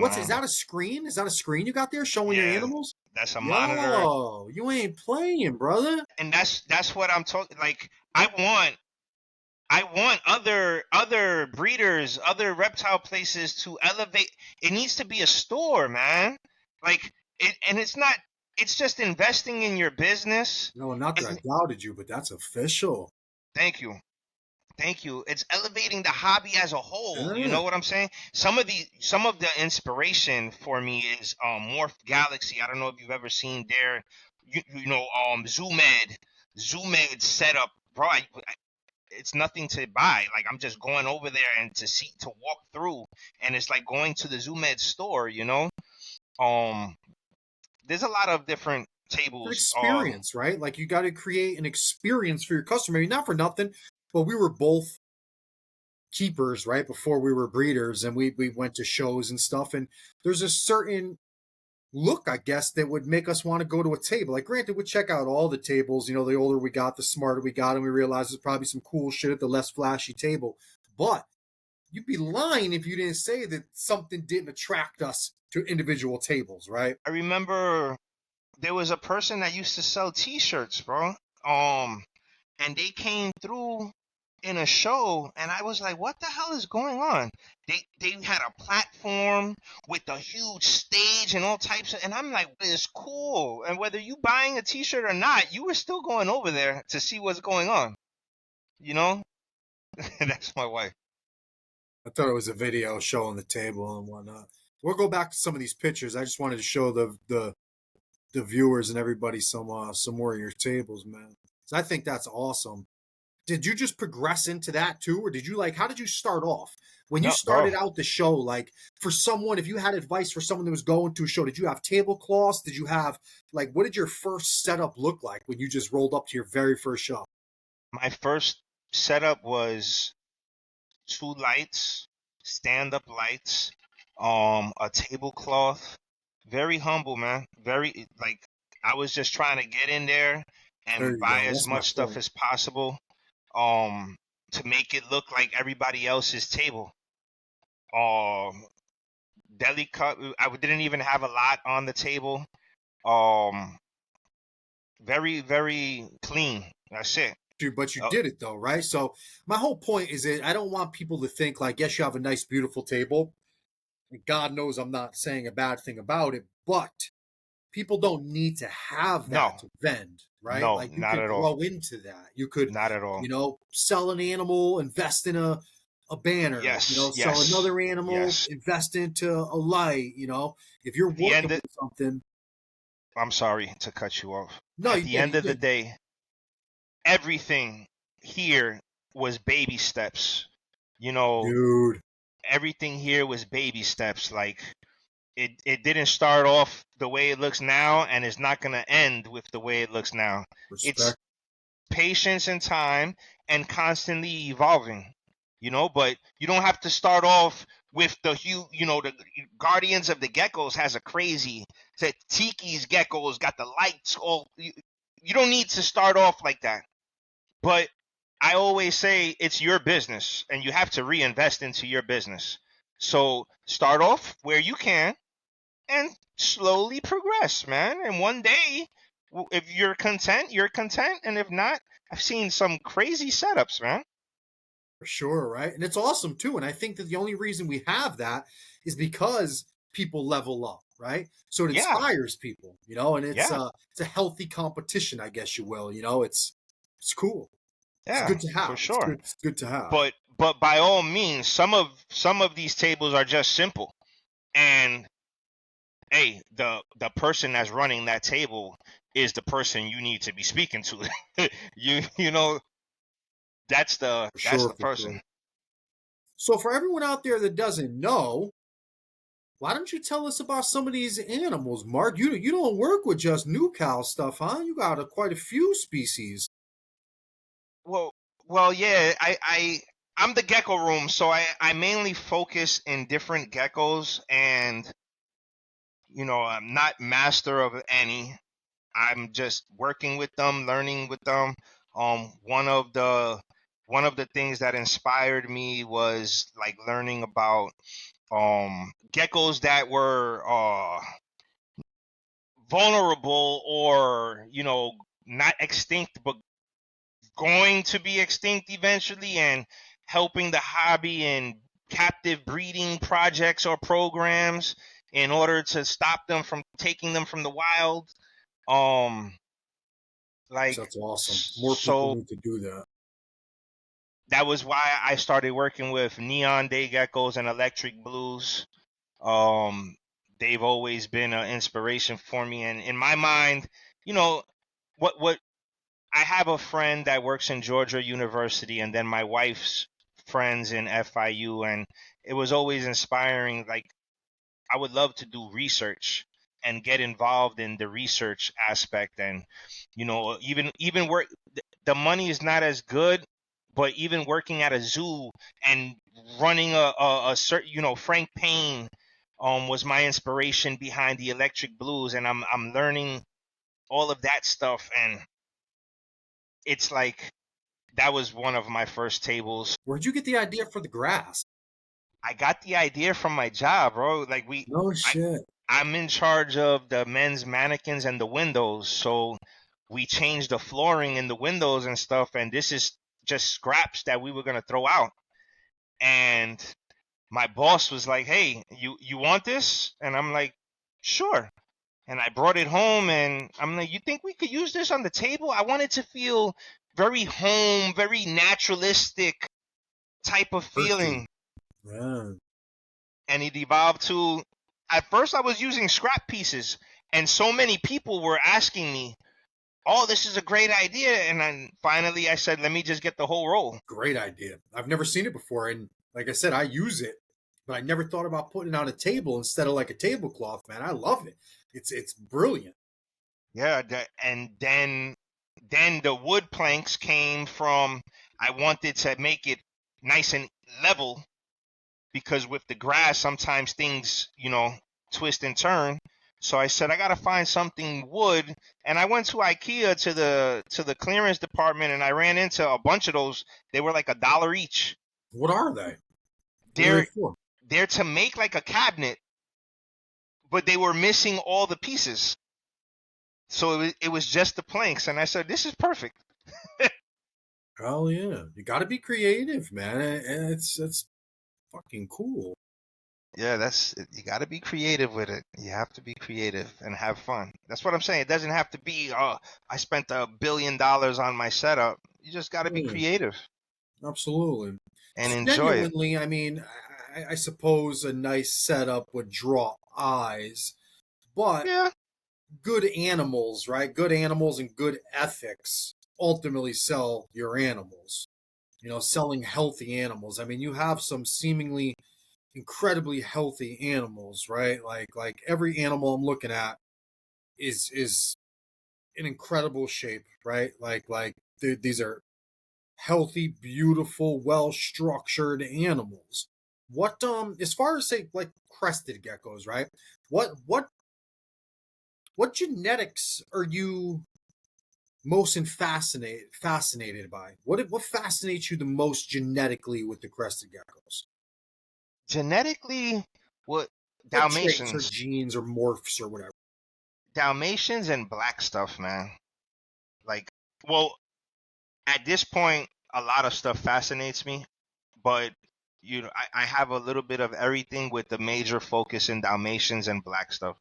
Is man. that a screen? Is that a screen you got there showing your Yeah, animals? that's a monitor, Yo, you ain't playing, brother. and that's what I'm talking. Like, I want other breeders, other reptile places to elevate. It needs to be a store, man. Like and it's not. It's just investing in your business. No, not that I And doubted you, but that's official. thank you. Thank you. It's elevating the hobby as a whole. You Yeah. know what I'm saying? Some of the inspiration for me is Morph Galaxy. I don't know if you've ever seen their Zoomed setup, bro. It's nothing to buy. Like, I'm just going over there and to walk through, and it's like going to the Zoomed store. Um, there's a lot of different An tables. experience, right? Like you got to create an experience for your customer. I mean, not for nothing, but we were both keepers, right? Before we were breeders, and we went to shows and stuff. And there's a certain look, I guess, that would make us want to go to a table. Like, granted, we check out all the tables. You know, the older we got, the smarter we got, and we realized there's probably some cool shit at the less flashy table. But you'd be lying if you didn't say that something didn't attract us to individual tables, right? I remember there was a person that used to sell T-shirts, bro. Um, and they came through in a show, and I was like, "What the hell is going on?" They had a platform with a huge stage and all types of, and I'm like, "It's cool." And whether you buying a T-shirt or not, you were still going over there to see what's going on. You know, that's my wife. I thought it was a video showing the table and whatnot. We'll go back to some of these pictures. I just wanted to show the viewers and everybody some more of your tables, man. So I think that's awesome. Did you just progress into that too, or did you like? How did you start off when you No, bro. started out the show? Like for someone, if you had advice for someone that was going to a show, did you have tablecloths? Did you have like what did your first setup look like when you just rolled up to your very first show? My first setup was two lights, stand-up lights, a tablecloth. Very humble, man. Very, like, I was just trying to get in there There and you buy go. as That's my much stuff point. as possible, um, to make it look like everybody else's table. Um, Deli cut. I didn't even have a lot on the table. Um, very, very clean. That's it. But you Uh, did it though, right? So my whole point is that I don't want people to think like, yes, you have a nice, beautiful table. And God knows I'm not saying a bad thing about it, but people don't need to have that no, to vend, right? no, Like you not could at all. grow into that. You could, Not at all. sell an animal, invest in a banner, Yes, sell yes, another animal, yes. invest into a light. If you're At the end working of, with something, I'm sorry to cut you off. no, At you the did, end you of the did. day, everything here was baby steps. You know, Dude, everything here was baby steps. Like, it didn't start off the way it looks now, and it's not gonna end with the way it looks now. It's respect. patience and time and constantly evolving. But you don't have to start off with the huge. The Guardians of the Geckos has a crazy. Said Tiki's Geckos got the lights all. You don't need to start off like that. But I always say it's your business, and you have to reinvest into your business. So start off where you can and slowly progress, man. And one day, if you're content, you're content. And if not, I've seen some crazy setups, man. For sure, right? And it's awesome too. And I think that the only reason we have that is because people level up, right? So it Yeah, inspires people, and yeah, it's a healthy competition, I guess you will. It's cool. It's yeah, good to for have. It's sure. good. It's good to have. But by all means, some of these tables are just simple. And hey, the person that's running that table is the person you need to be speaking to. You know For that's sure, the for sure. person. So for everyone out there that doesn't know, why don't you tell us about some of these animals, Mark? You don't work with just new cow stuff, huh? You got quite a few species. Well, well, yeah. I'm the gecko room, so I mainly focus in different geckos, and I'm not master of any. I'm just working with them, learning with them. One of the things that inspired me was like learning about geckos that were vulnerable, or not extinct but going to be extinct eventually, and helping the hobby in captive breeding projects or programs in order to stop them from taking them from the wild. um So like that's awesome. More people so need to do that. that was why I started working with neon day geckos and electric blues. Um, they've always been an inspiration for me, and in my mind, you know, what I have a friend that works in Georgia University, and then my wife's friends in FIU, and it was always inspiring. Like, I would love to do research and get involved in the research aspect, and even work. The money is not as good, but even working at a zoo and running a certain, Frank Payne was my inspiration behind the electric blues, and I'm learning all of that stuff, and it's like that was one of my first tables. Where'd you get the idea for the grass? I got the idea from my job, bro. Like No I, shit. I'm in charge of the men's mannequins and the windows, so we changed the flooring in the windows and stuff, and this is just scraps that we were gonna throw out. And my boss was like, "Hey, you want this?" And I'm like, "Sure." And I brought it home, and I'm like, "You think we could use this on the table?" I wanted to feel very home, very naturalistic type of Earthy. feeling. Yeah. And it evolved to, at first I was using scrap pieces, and so many people were asking me, "Oh, this is a great idea." And then finally I said, "Let me just get the whole roll." Great idea. I've never seen it before. And like I said, I use it, but I never thought about putting it on a table instead of like a tablecloth, man. I love it. It's brilliant. Yeah, and then the wood planks came from, I wanted to make it nice and level, because with the grass sometimes things, twist and turn. So I said I gotta find something wood, and I went to IKEA to the clearance department, and I ran into a bunch of those. They were like $1 each. What are they? What are they They're for? they're to make like a cabinet, but they were missing all the pieces. So it was just the planks, and I said this is perfect. Hell yeah. You gotta be creative, man. And it's fucking cool. Yeah, that's, you got to be creative with it. You have to be creative and have fun. That's what I'm saying. It doesn't have to be, oh, I spent $1 billion on my setup. You just got to be Yeah, creative absolutely. and enjoy it. Genuinely, I mean, I suppose a nice setup would draw eyes, but Yeah, good animals, right? Good animals and good ethics ultimately sell your animals. You know, selling healthy animals. I mean, you have some seemingly incredibly healthy animals, right? Like every animal I'm looking at is in incredible shape, right? These are healthy, beautiful, well structured animals. What as far as say like crested geckos, right? What what genetics are you most fascinated by? What fascinates you the most genetically with the crested geckos? genetically, what, Like traits or Dalmatians, genes or morphs or whatever. Dalmatians and black stuff, man. Like, well, at this point, a lot of stuff fascinates me, but I have a little bit of everything, with the major focus in Dalmatians and black stuff.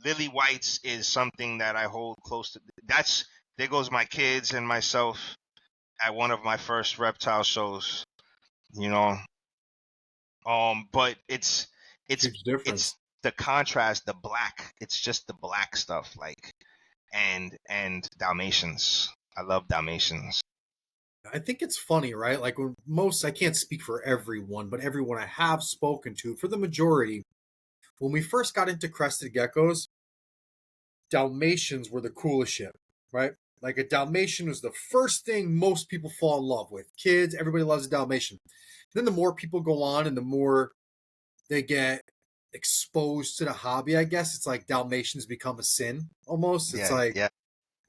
Lily whites is something that I hold close to. That's, there goes my kids and myself at one of my first reptile shows, you know. But it's Huge it's difference. the contrast, the black. It's just the black stuff, like, and Dalmatians. I love Dalmatians. I think it's funny, right? Like when most, I can't speak for everyone, but everyone I have spoken to, for the majority, when we first got into crested geckos, Dalmatians were the coolest shit, right? Like a Dalmatian was the first thing most people fall in love with. Kids, everybody loves a Dalmatian. Then the more people go on and the more they get exposed to the hobby, I guess it's like Dalmatians become a sin almost. It's Yeah, like yeah,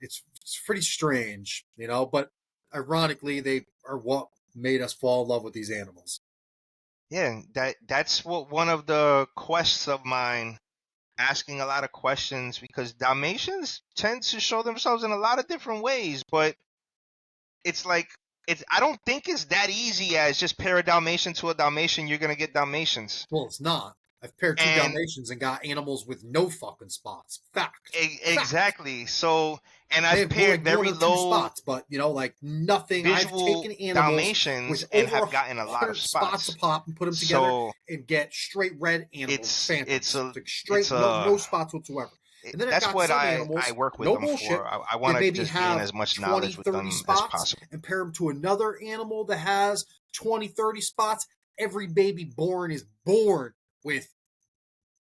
it's pretty strange, you know, but ironically they are what made us fall in love with these animals. yeah. That's what one of the quests of mine, asking a lot of questions, because Dalmatians tend to show themselves in a lot of different ways, but it's like, I don't think it's that easy as just pair a Dalmatian to a Dalmatian, you're gonna get Dalmatians. Well, it's not. I've paired two And Dalmatians and got animals with no fucking spots. Fact. Fact. exactly. So, and They I've have like paired one very or two low spots, but like nothing. I've visual taken animals Dalmatians with and over have gotten a lot of 100 spots a spots. pop and put them together So and get straight red animals, it's phantoms, a like it's straight no a spots whatsoever. And then I've that's got what some I animals, work with no them bullshit, for. I want that to maybe just gain have as much 20, knowledge with 30 them as spots possible. and pair them to another animal that has 20, 30 spots. Every baby born is born with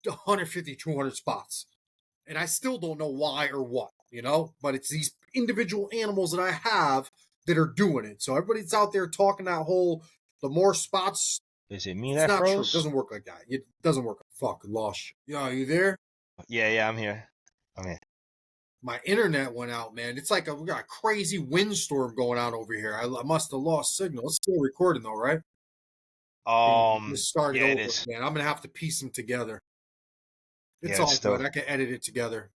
150, 200 spots. And I still don't know why or what, but it's these individual animals that I have that are doing it. So everybody's out there talking that whole the more spots, Is it me it's that not true. It froze? doesn't work like that. It doesn't work. Fucking lost you. Yeah, you there? Yeah, I'm here. I'm here. My internet went out, man. It's like we got a crazy windstorm going on over here. I must have lost signal. It's still recording though, right? Just start it Yeah, it over, is. man. I'm gonna have to piece them together. It's Yeah, it's all good. still. I can edit it together.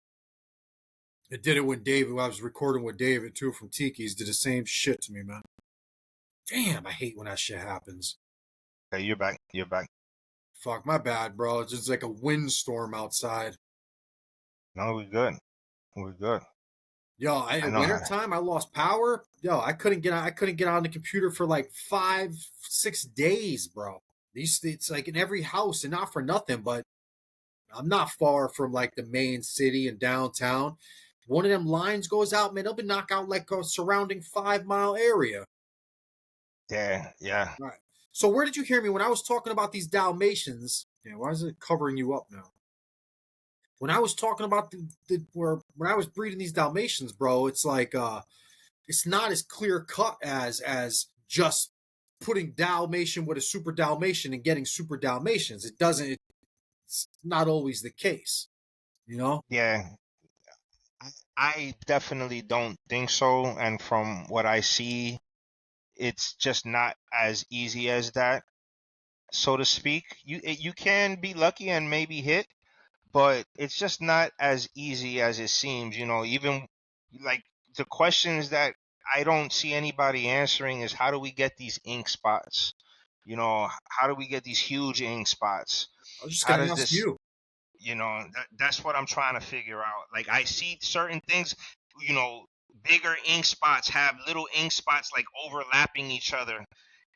I did it when David. When I was recording with David too from Tiki's. Did the same shit to me, man. Damn, I hate when that shit happens. Okay, you're back. You're back. Fuck, my bad, bro. It's just like a windstorm outside. No, we're good. We're good. Yo, I in know how to. wintertime, I lost power. Yo, I couldn't get on. I couldn't get on the computer for like 5, 6 days, bro. It's like in every house, and not for nothing, but I'm not far from like the main city and downtown. One of them lines goes out, man. They'll be knock out like a surrounding 5 mile area. Yeah, yeah. Right. So where did you hear me when I was talking about these Dalmatians? Yeah, why is it covering you up now? When I was talking about when I was breeding these Dalmatians, bro, it's like it's not as clear cut as just putting Dalmatian with a super Dalmatian and getting super Dalmatians. It doesn't. It's not always the case, you know. Yeah, I definitely don't think so. And from what I see, it's just not as easy as that, so to speak. You can be lucky and maybe hit, but it's just not as easy as it seems. Even like the questions that I don't see anybody answering is how do we get these ink spots? How do we get these huge ink spots? I was just How gonna does ask this you. that's what I'm trying to figure out. Like I see certain things, you know, bigger ink spots have little ink spots like overlapping each other.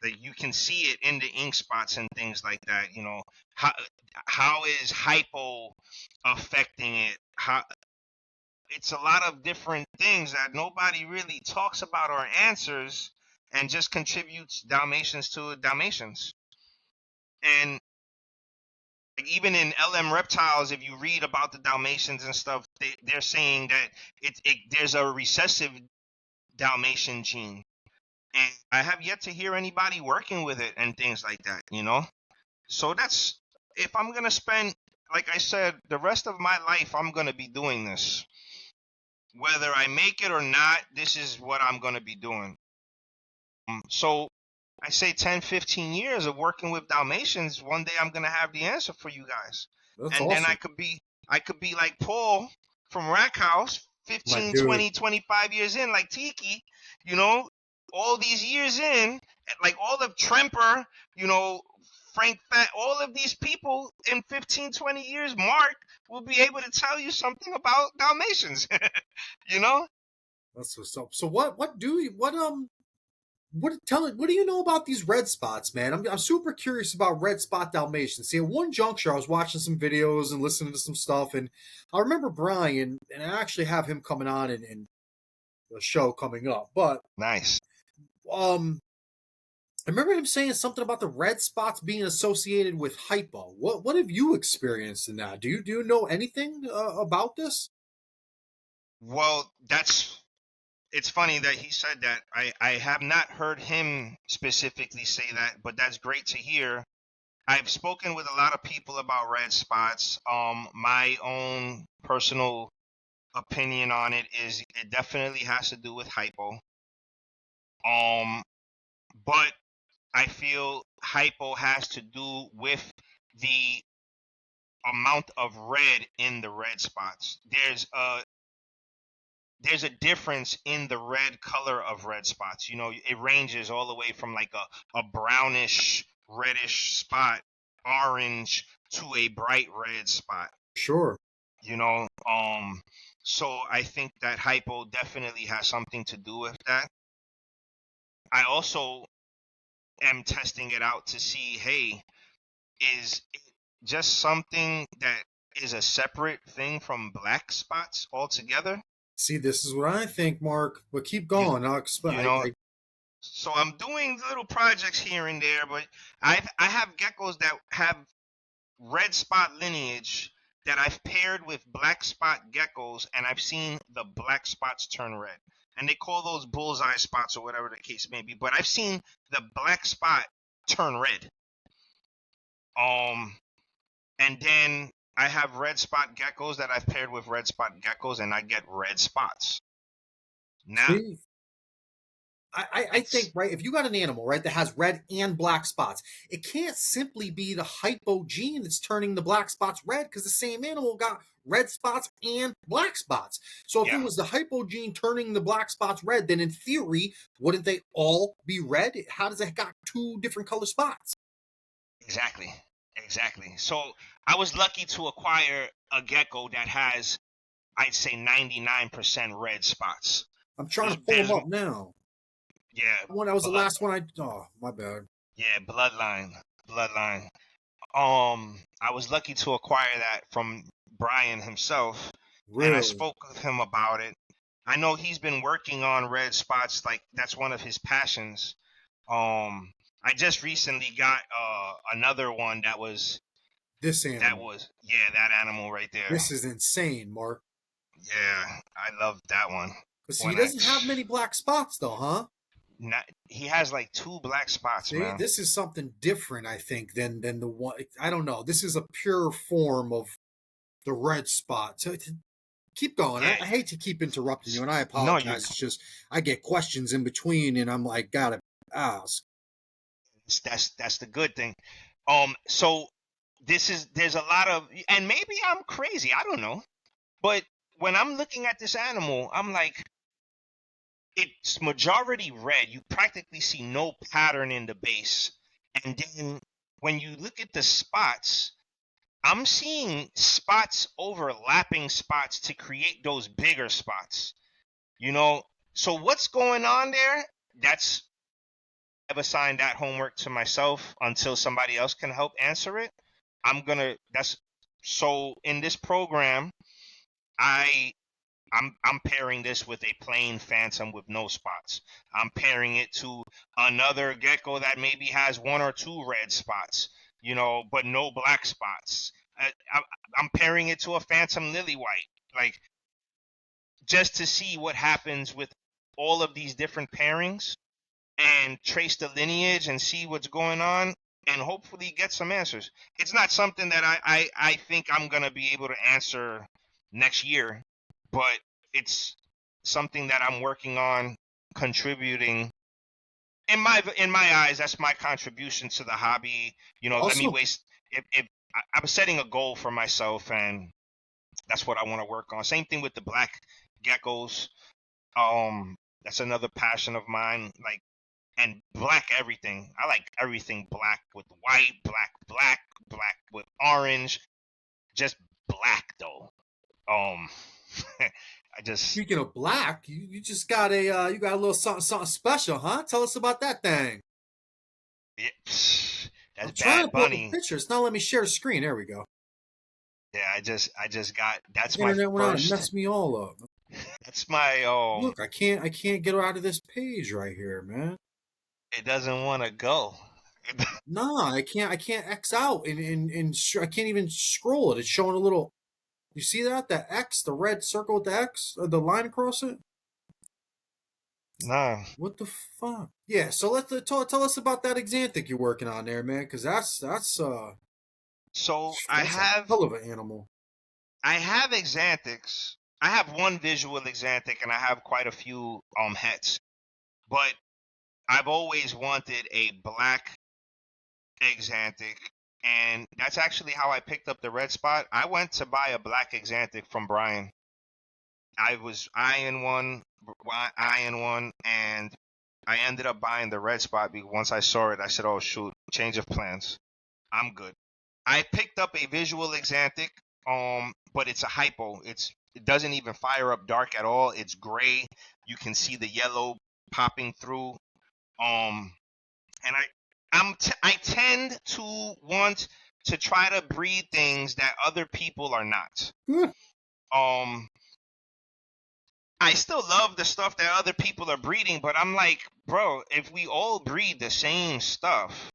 That you can see it in the ink spots and things like that. How how is hypo affecting it? How it's a lot of different things that nobody really talks about or answers, and just contributes Dalmatians to Dalmatians. And like even in LM Reptiles, if you read about the Dalmatians and stuff, they're saying that there's a recessive Dalmatian gene, and I have yet to hear anybody working with it and things like that. So that's if I'm gonna spend, like I said, the rest of my life, I'm gonna be doing this, whether I make it or not. This is what I'm gonna be doing. So I say 10, 15 years of working with Dalmatians, one day I'm gonna have the answer for you guys. That's And then awesome, I could be like Paul from Rack House, my 15, dude. 20, 25 years in, like Tiki, you know, all these years in, like all of Tremper, you know, Frank Fat, all of these people in 15, 20 years, Mark will be able to tell you something about Dalmatians, you know? That's what's up. So what do you what do you know about these red spots, man? I'm super curious about red spot Dalmatians. See, at one juncture, I was watching some videos and listening to some stuff, and I remember Brian, and I actually have him coming on in a show coming up. But Nice. um, I remember him saying something about the red spots being associated with hypo. What have you experienced in that? Do you know anything about this? Well, it's funny that he said that. I have not heard him specifically say that, but that's great to hear. I've spoken with a lot of people about red spots. My own personal opinion on it is it definitely has to do with hypo. Um, but I feel hypo has to do with the amount of red in the red spots. There's a difference in the red color of red spots. It ranges all the way from like a brownish, reddish spot, orange, to a bright red spot. Sure. You know, so I think that hypo definitely has something to do with that. I also am testing it out to see, hey, is it just something that is a separate thing from black spots altogether? See, this is what I think, Mark. But keep You going. I'll you explain. know, so I'm doing little projects here and there, but I have geckos that have red spot lineage that I've paired with black spot geckos, and I've seen the black spots turn red. And they call those bullseye spots or whatever the case may be. But I've seen the black spot turn red. And then I have red spot geckos that I've paired with red spot geckos, and I get red spots. Now See, I think, it's right, if you got an animal, right, that has red and black spots, it can't simply be the hypo gene that's turning the black spots red because the same animal got red spots and black spots. So if it yeah, was the hypo gene turning the black spots red, then in theory, wouldn't they all be red? How does it got two different color spots? exactly. So I was lucky to acquire a gecko that has, I'd say, 99% red spots. I'm trying to pull them There's up now. yeah, One that was the blood, last one oh, my bad. yeah, bloodline. I was lucky to acquire that from Brian himself, and I Really? spoke with him about it. I know he's been working on red spots, like that's one of his passions. I just recently got another one This animal. yeah, that animal right there. This is insane, Mark. Yeah, I love that one. Because he When I doesn't have many black spots, though, huh? not, he has like 2 black spots, See, man. this is something different, I think, than the one. I don't know. This is a pure form of the red spot. So keep going. Yeah, I hate to keep interrupting you, and I no, you apologize. It's just I get questions in between, and I'm like, gotta ask. that's the good thing. So there's a lot of, and maybe I'm crazy, I don't know, but when I'm looking at this animal, I'm like, it's majority red. You practically see no pattern in the base, and then when you look at the spots, I'm seeing spots overlapping spots to create those bigger spots. You know, so what's going on there? That's I've assigned that homework to myself until somebody else can help answer it. That's so in this program, I I'm pairing this with a plain phantom with no spots. I'm pairing it to another gecko that maybe has 1 or 2 red spots, but no black spots. I'm pairing it to a phantom lily white, like just to see what happens with all of these different pairings and trace the lineage and see what's going on and hopefully get some answers. It's not something that I think I'm going to be able to answer next year, but it's something that I'm working on contributing. In my eyes, that's my contribution to the hobby. Let me Also, waste. If I'm setting a goal for myself, and that's what I want to work on. Same thing with the black geckos. That's another passion of mine. Like, and black everything. I like everything black with white, black with orange. Just black though. Um, I just speaking of black, you just got you got a little something special, huh? Tell us about that thing. yeah, I'm that's trying Bad to pull up a Bunny. picture. It's not letting me share the screen. There we go. Yeah, I just got The that's my internet went out and first. messed me all up. That's my Look, I can't get out of this page right here, man. It doesn't want to go. Nah, I can't X out and I can't even scroll it. It's showing a little. You see that? The X, the red circle with the X, the line across it. Nah. What the fuck? Yeah. So let's tell us about that Xanthic you're working on there, man. Because So I that's a have hell of an animal. I have Xanthics. I have one visual Xanthic, and I have quite a few hets. But I've always wanted a black Xanthic, and that's actually how I picked up the red spot. I went to buy a black Xanthic from Brian. I was eyeing one, and I ended up buying the red spot because once I saw it, I said, "Oh shoot, change of plans. I'm good." I picked up a visual Xanthic, but it's a hypo. It doesn't even fire up dark at all. It's gray. You can see the yellow popping through. Um, and I tend to want to try to breed things that other people are not. Good. Um, I still love the stuff that other people are breeding, but I'm like, bro, if we all breed the same stuff,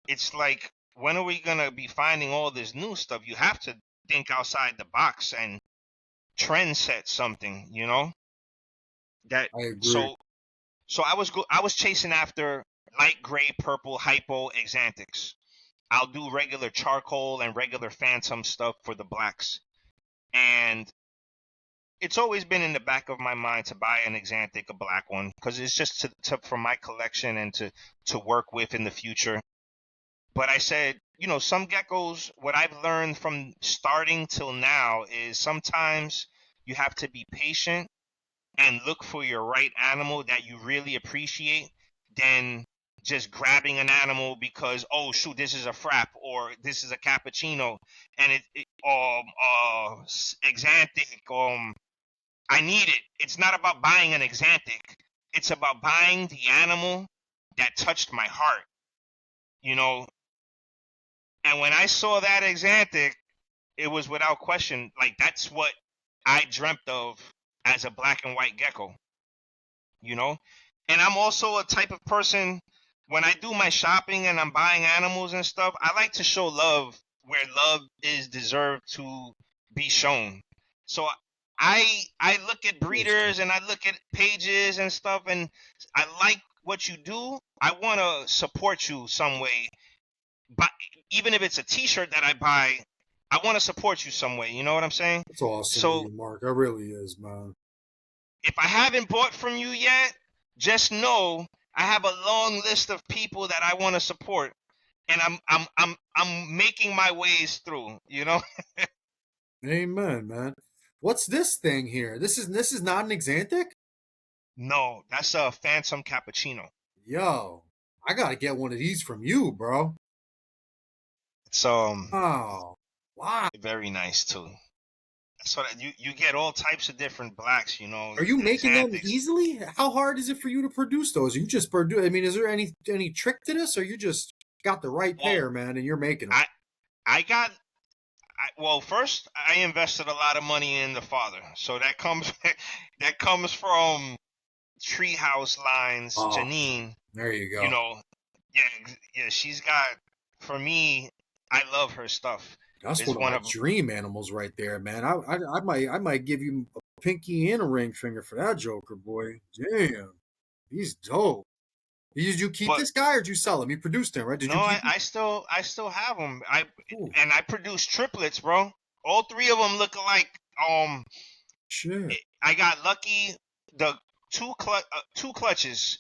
it's like, when are we gonna be finding all this new stuff? You have to think outside the box and trend set something, you know? That I agree. so I was chasing after light gray purple hypo Xanthics. I'll do regular charcoal and regular phantom stuff for the blacks. And it's always been in the back of my mind to buy an Xanthic, a black one, because it's just for my collection and to work with in the future. But I said, some geckos, what I've learned from starting till now is sometimes you have to be patient and look for your right animal that you really appreciate than just grabbing an animal because, oh shoot, this is a frap or this is a cappuccino and Xanthic, I need it. It's not about buying an Xanthic. It's about buying the animal that touched my heart, you know. And when I saw that Xanthic, it was without question, like, that's what I dreamt of as a black and white gecko, you know? And I'm also a type of person, when I do my shopping and I'm buying animals and stuff, I like to show love where love is deserved to be shown. So I look at breeders and I look at pages and stuff, and I like what you do. I want to support you some way. But even if it's a t-shirt that I buy, I want to support you some way. You know what I'm saying? It's awesome of So you, Mark. It really is, man. if I haven't bought from you yet, just know I have a long list of people that I want to support, and I'm making my ways through. You know? Amen, man. What's this thing here? This is not an Xanthic? No, that's a Phantom Cappuccino. Yo, I gotta get one of these from you, bro. It's Oh, wow. very nice too. So that you get all types of different blacks. Are you The making them Xanthics. easily? How hard is it for you to produce those? You just produce. I mean, is there any trick to this, or you just got the right Well, pair, man, and you're making them? I got well, first I invested a lot of money in the father, so that comes that comes from Treehouse Lines, Oh, Janine. there you You go. know, yeah, she's got. For me, I love her stuff. That's It's one of one my of dream animals right there, man. I might give you a pinky and a ring finger for that Joker, boy. Damn, he's dope. Did you keep but this guy or did you sell him? You produced him, right? Did no, you I, keep him? I still I still have them. Ooh, I produced triplets, bro. All three of them look alike. shit. I got lucky. The two clutches.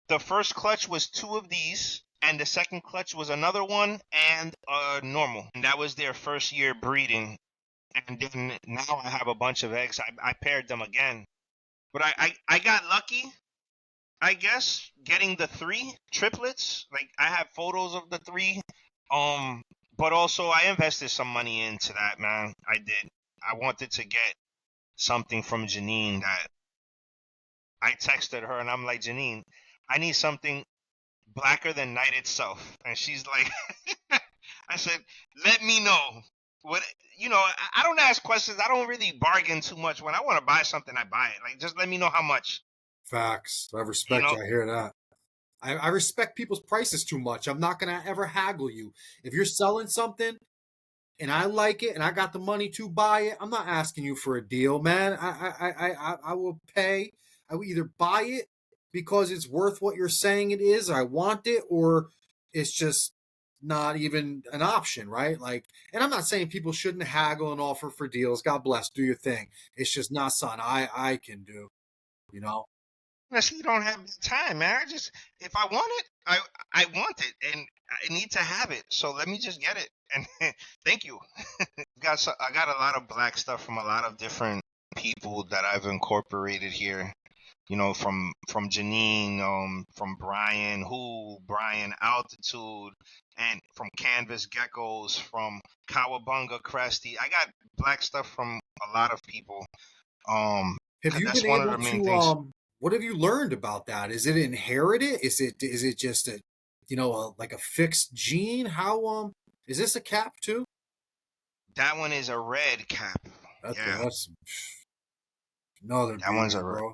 The first clutch was two of these, and the second clutch was another one and a normal. And that was their first year breeding. And then now I have a bunch of eggs. I paired them again. But I got lucky, I guess, getting the three triplets. Like, I have photos of the three. Um, but also I invested some money into that, man. I did. I wanted to get something from Janine that I texted her and I'm like, Janine, I need something blacker than night itself. And she's like, I said, let me know. What I don't ask questions. I don't really bargain too much. When I want to buy something, I buy it. Like, just let me know how much. Facts. I You respect know, you. I hear that. I respect people's prices too much. I'm not gonna ever haggle you. If you're selling something and I like it and I got the money to buy it, I'm not asking you for a deal, man. I will pay. I will either buy it because it's worth what you're saying it is, I want it, or it's just not even an option, right? Like, and I'm not saying people shouldn't haggle and offer for deals. God bless, do your thing. It's just not something I can do, you know. honestly, you don't have the time, man. If I want it, I want it, and I need to have it. So let me just get it. And thank you. I got a lot of black stuff from a lot of different people that I've incorporated here. from Janine, from Brian Altitude, and from Canvas Geckos, from Kawabunga Cresty. I got black stuff from a lot of people. Have 'Cause you been that's one of able the main to things. what have you learned about that? Is it inherited? Is it just a like a fixed gene? How is this a cap too? That one is a red cap. Yeah, That's another that one's beauty, a bro.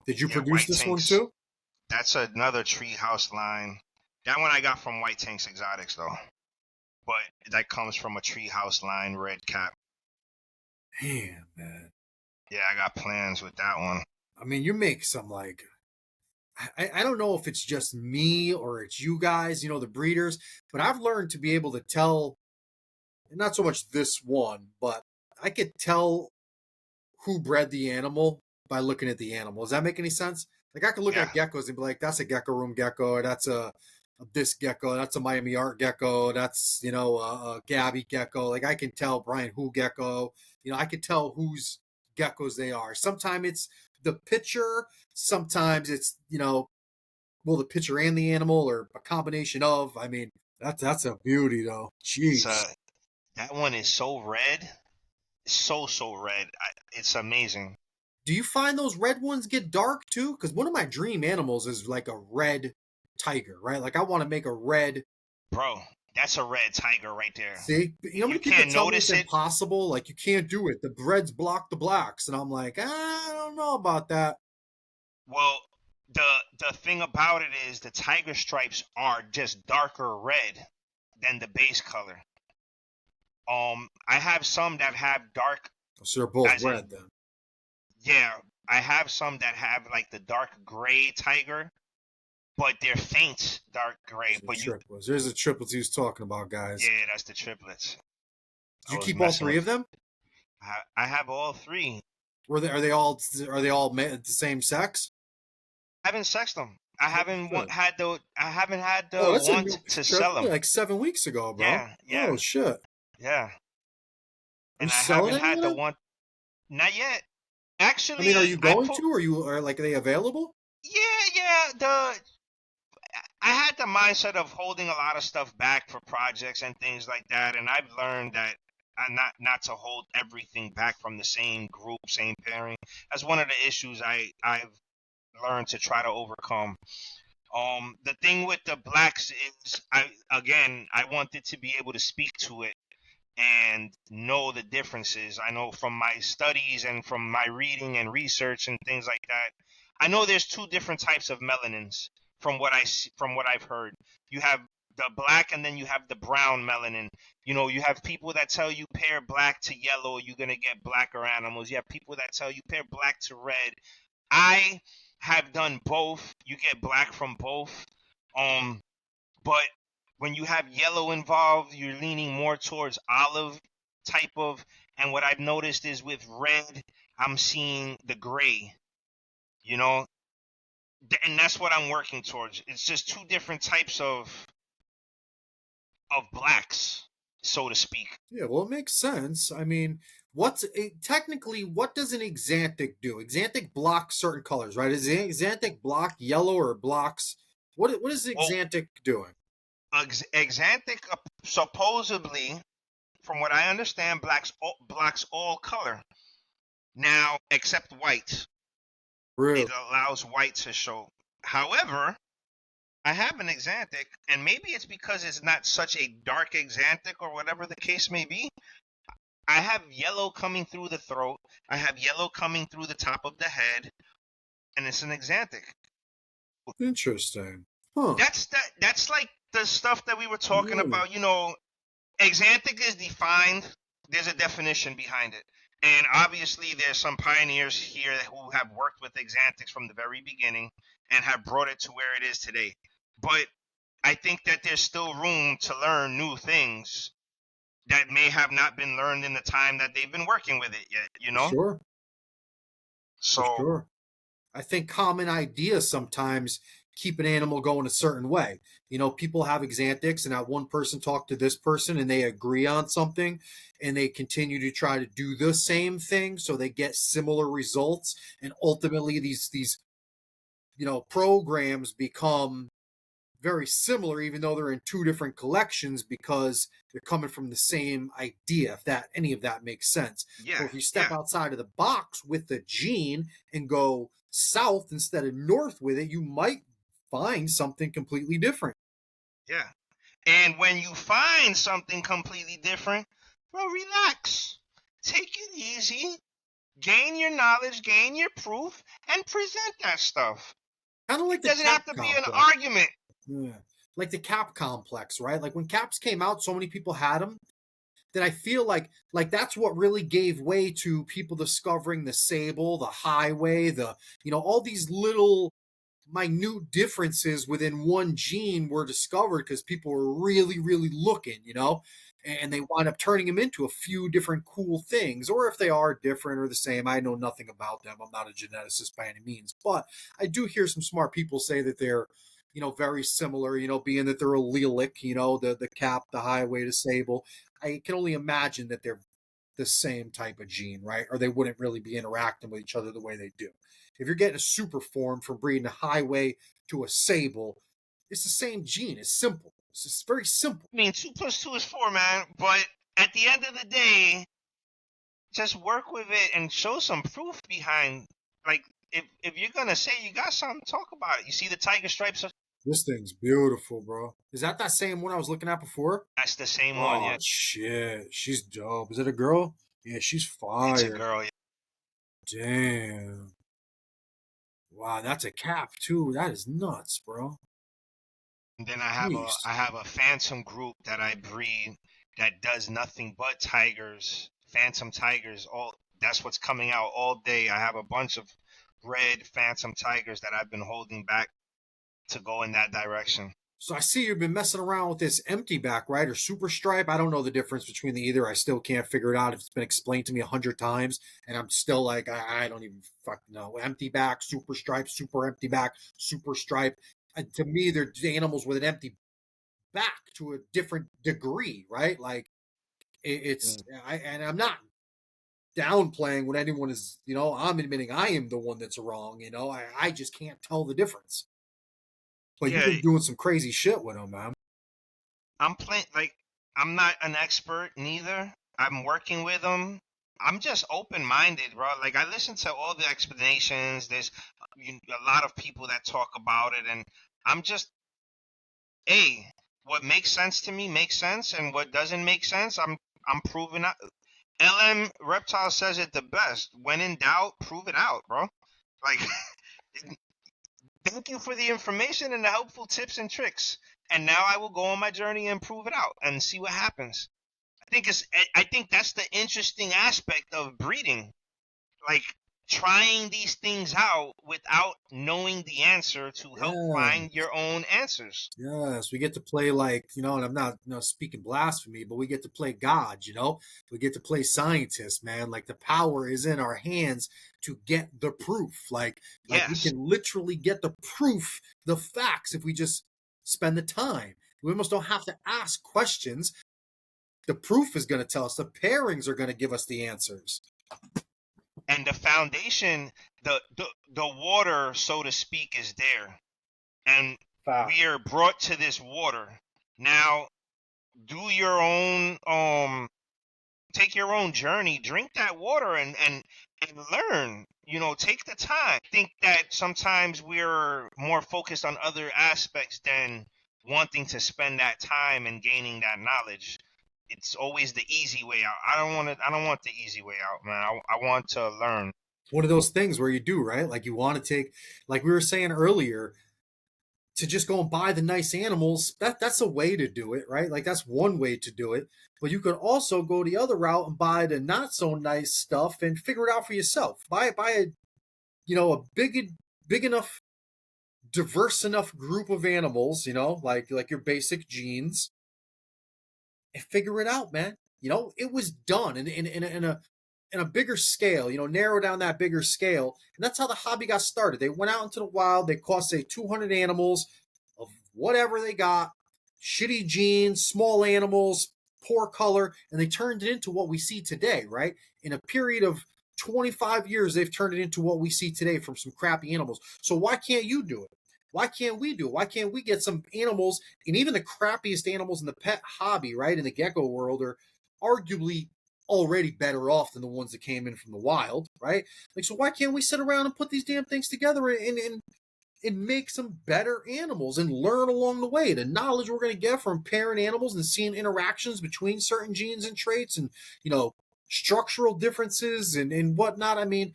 Did you yeah, produce White this one Tanks. too? That's another treehouse line. That one I got from White Tanks Exotics though, but that comes from a treehouse line red cap. Damn, man. Yeah, I got plans with that one. I mean, you make some like I don't know if it's just me or it's you guys, the breeders, but I've learned to be able to tell, not so much this one, but I could tell who bred the animal by looking at the animal. Does that make any sense? Like I could look Yeah, at geckos and be like, that's a gecko room gecko, or that's a this gecko, that's a Miami art gecko, that's a Gabby gecko. Like I can tell Brian who gecko. I can tell whose geckos they are. Sometimes it's the picture, sometimes it's well the picture and the animal, or a combination of. I mean, that's a beauty though. it's Jeez. a that one is so red, so red. It's amazing, Do you find those red ones get dark too? Because one of my dream animals is like a red tiger, right? Like I want to make a red. bro. That's a red tiger right there. See, how You many people can't tell me it's notice it. impossible? Like you can't do it. The reds block the blacks, and I'm like, I don't know about that. Well, the thing about it is the tiger stripes are just darker red than the base color. I have some that have dark, So they're both as in, red then. yeah, I have some that have like the dark gray tiger, but they're faint dark gray. So But you, triplets. There's the triplets he was talking about, guys. yeah, that's the triplets. Did I you was keep all messing three of with. them? I have all three. Were they? Are they all the same sex? I haven't sexed them. Oh, shit. I haven't had Oh, the that's a want new to picture. That's sell only them. like 7 weeks ago, bro. Yeah, Oh yeah, shit. yeah. Are you And I selling haven't any had of the them? one. Not yet. I mean, are Actually, you I going put. to? Are like are they available? Yeah. I had the mindset of holding a lot of stuff back for projects and things like that, and I've learned that I not to hold everything back from the same group, same pairing. That's one of the issues I've learned to try to overcome. The thing with the blacks is I wanted to be able to speak to it and know the differences. I know from my studies and from my reading and research and things like that. I know there's two different types of melanins from what I've heard. You have the black and then you have the brown melanin. You have people that tell you pair black to yellow, you're gonna get blacker animals. You have people that tell you pair black to red. I have done both. You get black from both. Um, but when you have yellow involved, you're leaning more towards olive type of. And what I've noticed is with red, I'm seeing the gray. You know, and that's what I'm working towards. It's just two different types of blacks, so to speak. Yeah, well, it makes sense. I mean, technically what does an Xanthic do? Xanthic blocks certain colors, right? Is the Xanthic block yellow or blocks? What is the Well, Xanthic doing? Xanthic supposedly, from what I understand, blocks all color now except white. It Really allows white to show. However, I have an Xanthic, and maybe it's because it's not such a dark Xanthic or whatever the case may be. I have yellow coming through the throat. I have yellow coming through the top of the head, and it's an Xanthic. interesting, huh? That's like the stuff that we were talking Yeah, about. Xanthic is defined. There's a definition behind it. And obviously, there's some pioneers here who have worked with Xanthics from the very beginning and have brought it to where it is today. But I think that there's still room to learn new things that may have not been learned in the time that they've been working with it yet. for sure, for So, sure. I think common ideas sometimes keep an animal going a certain way. People have exantics, and that one person talked to this person and they agree on something, and they continue to try to do the same thing so they get similar results. And ultimately, these programs become very similar, even though they're in two different collections, because they're coming from the same idea, if that any of that makes sense. Yeah, So if you step yeah, outside of the box with the gene and go south instead of north with it, you might find something completely different. yeah. And when you find something completely different, bro, relax. Take it easy. Gain your knowledge, gain your proof, and present that stuff. Kind of like It the doesn't cap have to be an complex. argument. Yeah. Like the cap complex, right? Like when caps came out, so many people had them that I feel like that's what really gave way to people discovering the sable, the highway, all these little minute differences within one gene were discovered because people were really, really looking, and they wind up turning them into a few different cool things. Or if they are different or the same, I know nothing about them. I'm not a geneticist by any means, but I do hear some smart people say that they're very similar, being that they're allelic, the cap, the highway, the sable. I can only imagine that they're the same type of gene, right? Or they wouldn't really be interacting with each other the way they do. If you're getting a super form from breeding a highway to a sable, it's the same gene. It's simple. It's just very simple. I mean, 2 plus 2 is 4, man. But at the end of the day, just work with it and show some proof behind. Like, if you're gonna say you got something, talk about it. You see the tiger stripes? This thing's beautiful, bro. Is that same one I was looking at before? That's the same one. Oh Yeah, shit, she's dope. Is it a girl? Yeah, she's it's a fire. girl. Yeah. Damn. Wow, that's a cap too. That is nuts, bro. And then I have a Jeez. I have a phantom group that I breed that does nothing but tigers, phantom tigers. All that's what's coming out all day. I have a bunch of red phantom tigers that I've been holding back to go in that direction. So I see you've been messing around with this empty back, right? Or super stripe. I don't know the difference between the either. I still can't figure it out. It's been explained to me 100 times, and I'm still like, I don't even fucking know. Empty back, super stripe, super empty back, super stripe. To me, they're animals with an empty back to a different degree, right? Like it's, Mm. and I'm not downplaying when anyone is, I'm admitting I am the one that's wrong. I just can't tell the difference. But you've Yeah, been doing some crazy shit with them, man. I'm playing like I'm not an expert neither. I'm working with them. I'm just open-minded, bro. Like I listen to all the explanations. There's a lot of people that talk about it, and I'm just a what makes sense to me makes sense, and what doesn't make sense, I'm proving out. LM Reptile says it the best. When in doubt, prove it out, bro. Like, thank you for the information and the helpful tips and tricks. And now I will go on my journey and prove it out and see what happens. I think that's the interesting aspect of breeding. Like trying these things out without knowing the answer to help Yeah. find your own answers. Yes, we get to play like, and I'm not, speaking blasphemy, but we get to play God, we get to play scientists, man. Like the power is in our hands to get the proof. Like we Yes. can literally get the proof, the facts, if we just spend the time. We almost don't have to ask questions. The proof is going to tell us. The pairings are going to give us the answers. And the foundation, the water, so to speak, is there. And Fact. we are brought to this water. Now do your own take your own journey, drink that water and learn, take the time. I think that sometimes we're more focused on other aspects than wanting to spend that time and gaining that knowledge. It's always the easy way out. I don't want the easy way out, man. I want to learn. One of those things where you do, right? Like you want to take, like we were saying earlier, to just go and buy the nice animals, that's a way to do it, right? Like that's one way to do it. But you could also go the other route and buy the not so nice stuff and figure it out for yourself. Buy a a big enough, diverse enough group of animals, like your basic genes, and figure it out, man. It was done in a in a bigger scale, narrow down that bigger scale. And that's how the hobby got started. They went out into the wild, they caught, say, 200 animals of whatever they got, shitty genes, small animals, poor color, and they turned it into what we see today, right? In a period of 25 years, they've turned it into what we see today from some crappy animals. So why can't you do it? Why can't we do it? Why can't we get some animals, and even the crappiest animals in the pet hobby, right, in the gecko world, are arguably already better off than the ones that came in from the wild, right? Like, so why can't we sit around and put these damn things together and make some better animals and learn along the way? The knowledge we're going to get from parent animals and seeing interactions between certain genes and traits and, structural differences and whatnot. I mean,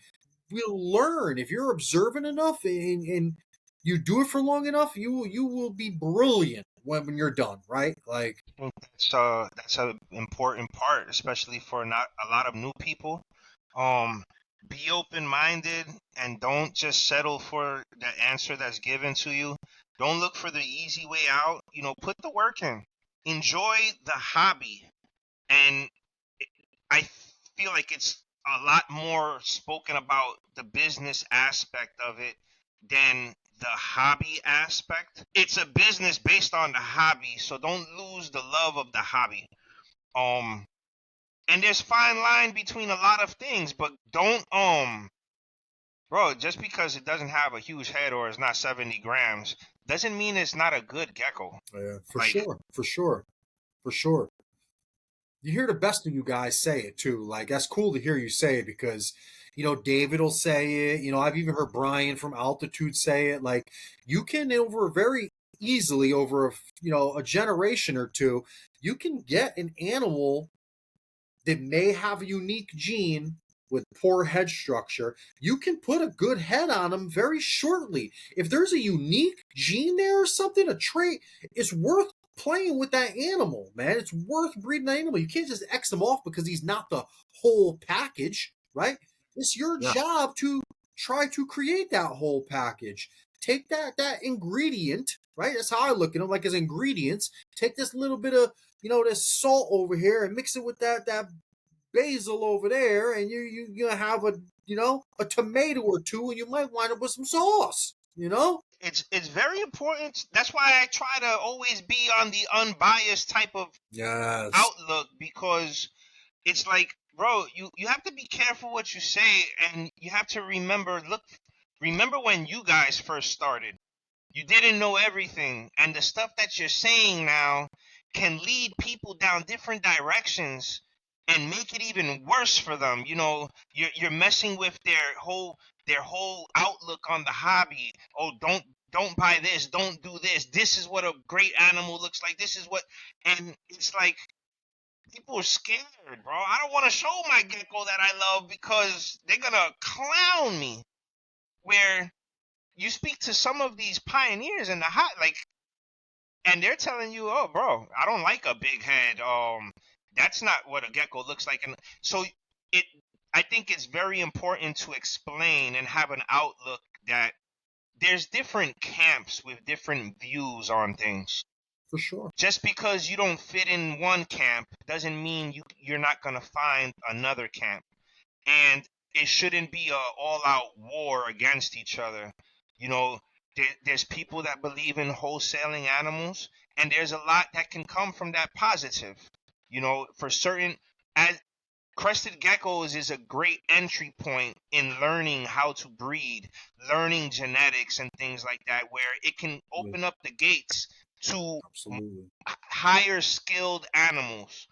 we'll learn if you're observant enough and you do it for long enough, you will be brilliant when you're done, right? Like, I think that's a important part, especially for not a lot of new people. Um, be open-minded and don't just settle for the answer that's given to you. Don't look for the easy way out. Put the work in. Enjoy the hobby, and I feel like it's a lot more spoken about the business aspect of it than the hobby aspect. It's a business based on the hobby, so don't lose the love of the hobby. Um, and there's fine line between a lot of things, but don't bro, just because it doesn't have a huge head or it's not 70 grams doesn't mean it's not a good gecko. yeah, for Like, sure, for sure, for sure. You hear the best of you guys say it too. Like, that's cool to hear you say it because, David will say it. I've even heard Brian from Altitude say it. Like, you can over very easily over a generation or two, you can get an animal that may have a unique gene with poor head structure. You can put a good head on them very shortly. If there's a unique gene there or something, a trait, it's worth playing with that animal, man. It's worth breeding that animal. You can't just X them off because he's not the whole package, right? It's your yeah, job to try to create that whole package. Take that ingredient, right? That's how I look at them, like as ingredients. Take this little bit of this salt over here and mix it with that basil over there, and you have a tomato or two, and you might wind up with some sauce. it's very important. That's why I try to always be on the unbiased type of Yes. outlook, because it's like, bro, you have to be careful what you say, and you have to remember when you guys first started. You didn't know everything, and the stuff that you're saying now can lead people down different directions and make it even worse for them. You're messing with their whole outlook on the hobby. Oh, don't buy this, don't do this. This is what a great animal looks like. This is what, and it's like people are scared, bro. I don't want to show my gecko that I love because they're gonna clown me. Where you speak to some of these pioneers in the hot, like, and they're telling you, oh, bro, I don't like a big head. That's not what a gecko looks like. And so it, I think it's very important to explain and have an outlook that there's different camps with different views on things. For sure. Just because you don't fit in one camp doesn't mean you're not going to find another camp. And it shouldn't be a all-out war against each other. There's people that believe in wholesaling animals, and there's a lot that can come from that positive. For certain, as crested geckos is a great entry point in learning how to breed, learning genetics and things like that, where it can open up the gates to Absolutely. higher skilled animals.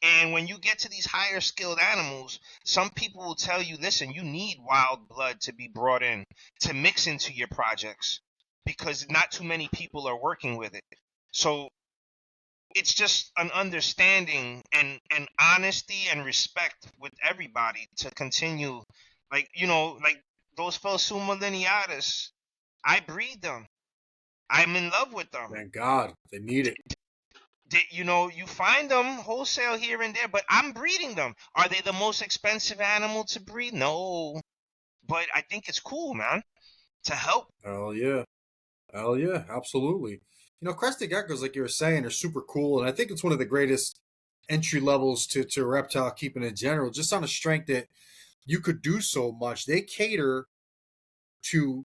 And when you get to these higher skilled animals, some people will tell you, listen, you need wild blood to be brought in to mix into your projects because not too many people are working with it. So it's just an understanding and honesty and respect with everybody to continue. Like those Phelsuma lineatus, I breed them. I'm in love with them. Thank God. They need it. You find them wholesale here and there, but I'm breeding them. Are they the most expensive animal to breed? No, but I think it's cool, man, to help. Hell yeah. Hell yeah. Absolutely. Crested geckos, like you were saying, are super cool. And I think it's one of the greatest entry levels to reptile keeping in general, just on the strength that you could do so much. They cater to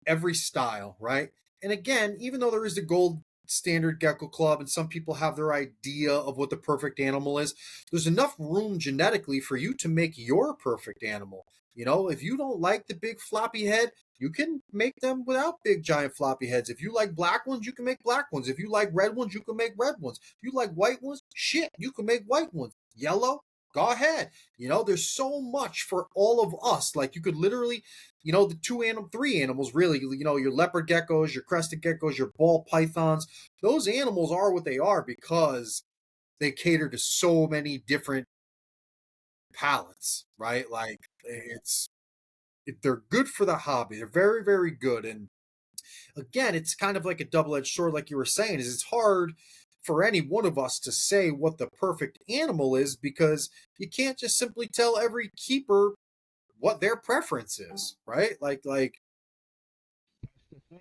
every style, right? And again, even though there is the gold standard gecko club and some people have their idea of what the perfect animal is, there's enough room genetically for you to make your perfect animal. You know, if you don't like the big floppy head, you can make them without big giant floppy heads. If you like black ones, you can make black ones. If you like red ones, you can make red ones. If you like white ones, shit, you can make white ones. Yellow, go ahead. You know, there's so much for all of us. Like you could literally, you know, the three animals really, you know, your leopard geckos, your crested geckos, your ball pythons, those animals are what they are because they cater to so many different palates, right? Like they're good for the hobby. They're very, very good. And again, it's kind of like a double-edged sword, like you were saying, is it's hard for any one of us to say what the perfect animal is because you can't just simply tell every keeper what their preference is, right? Like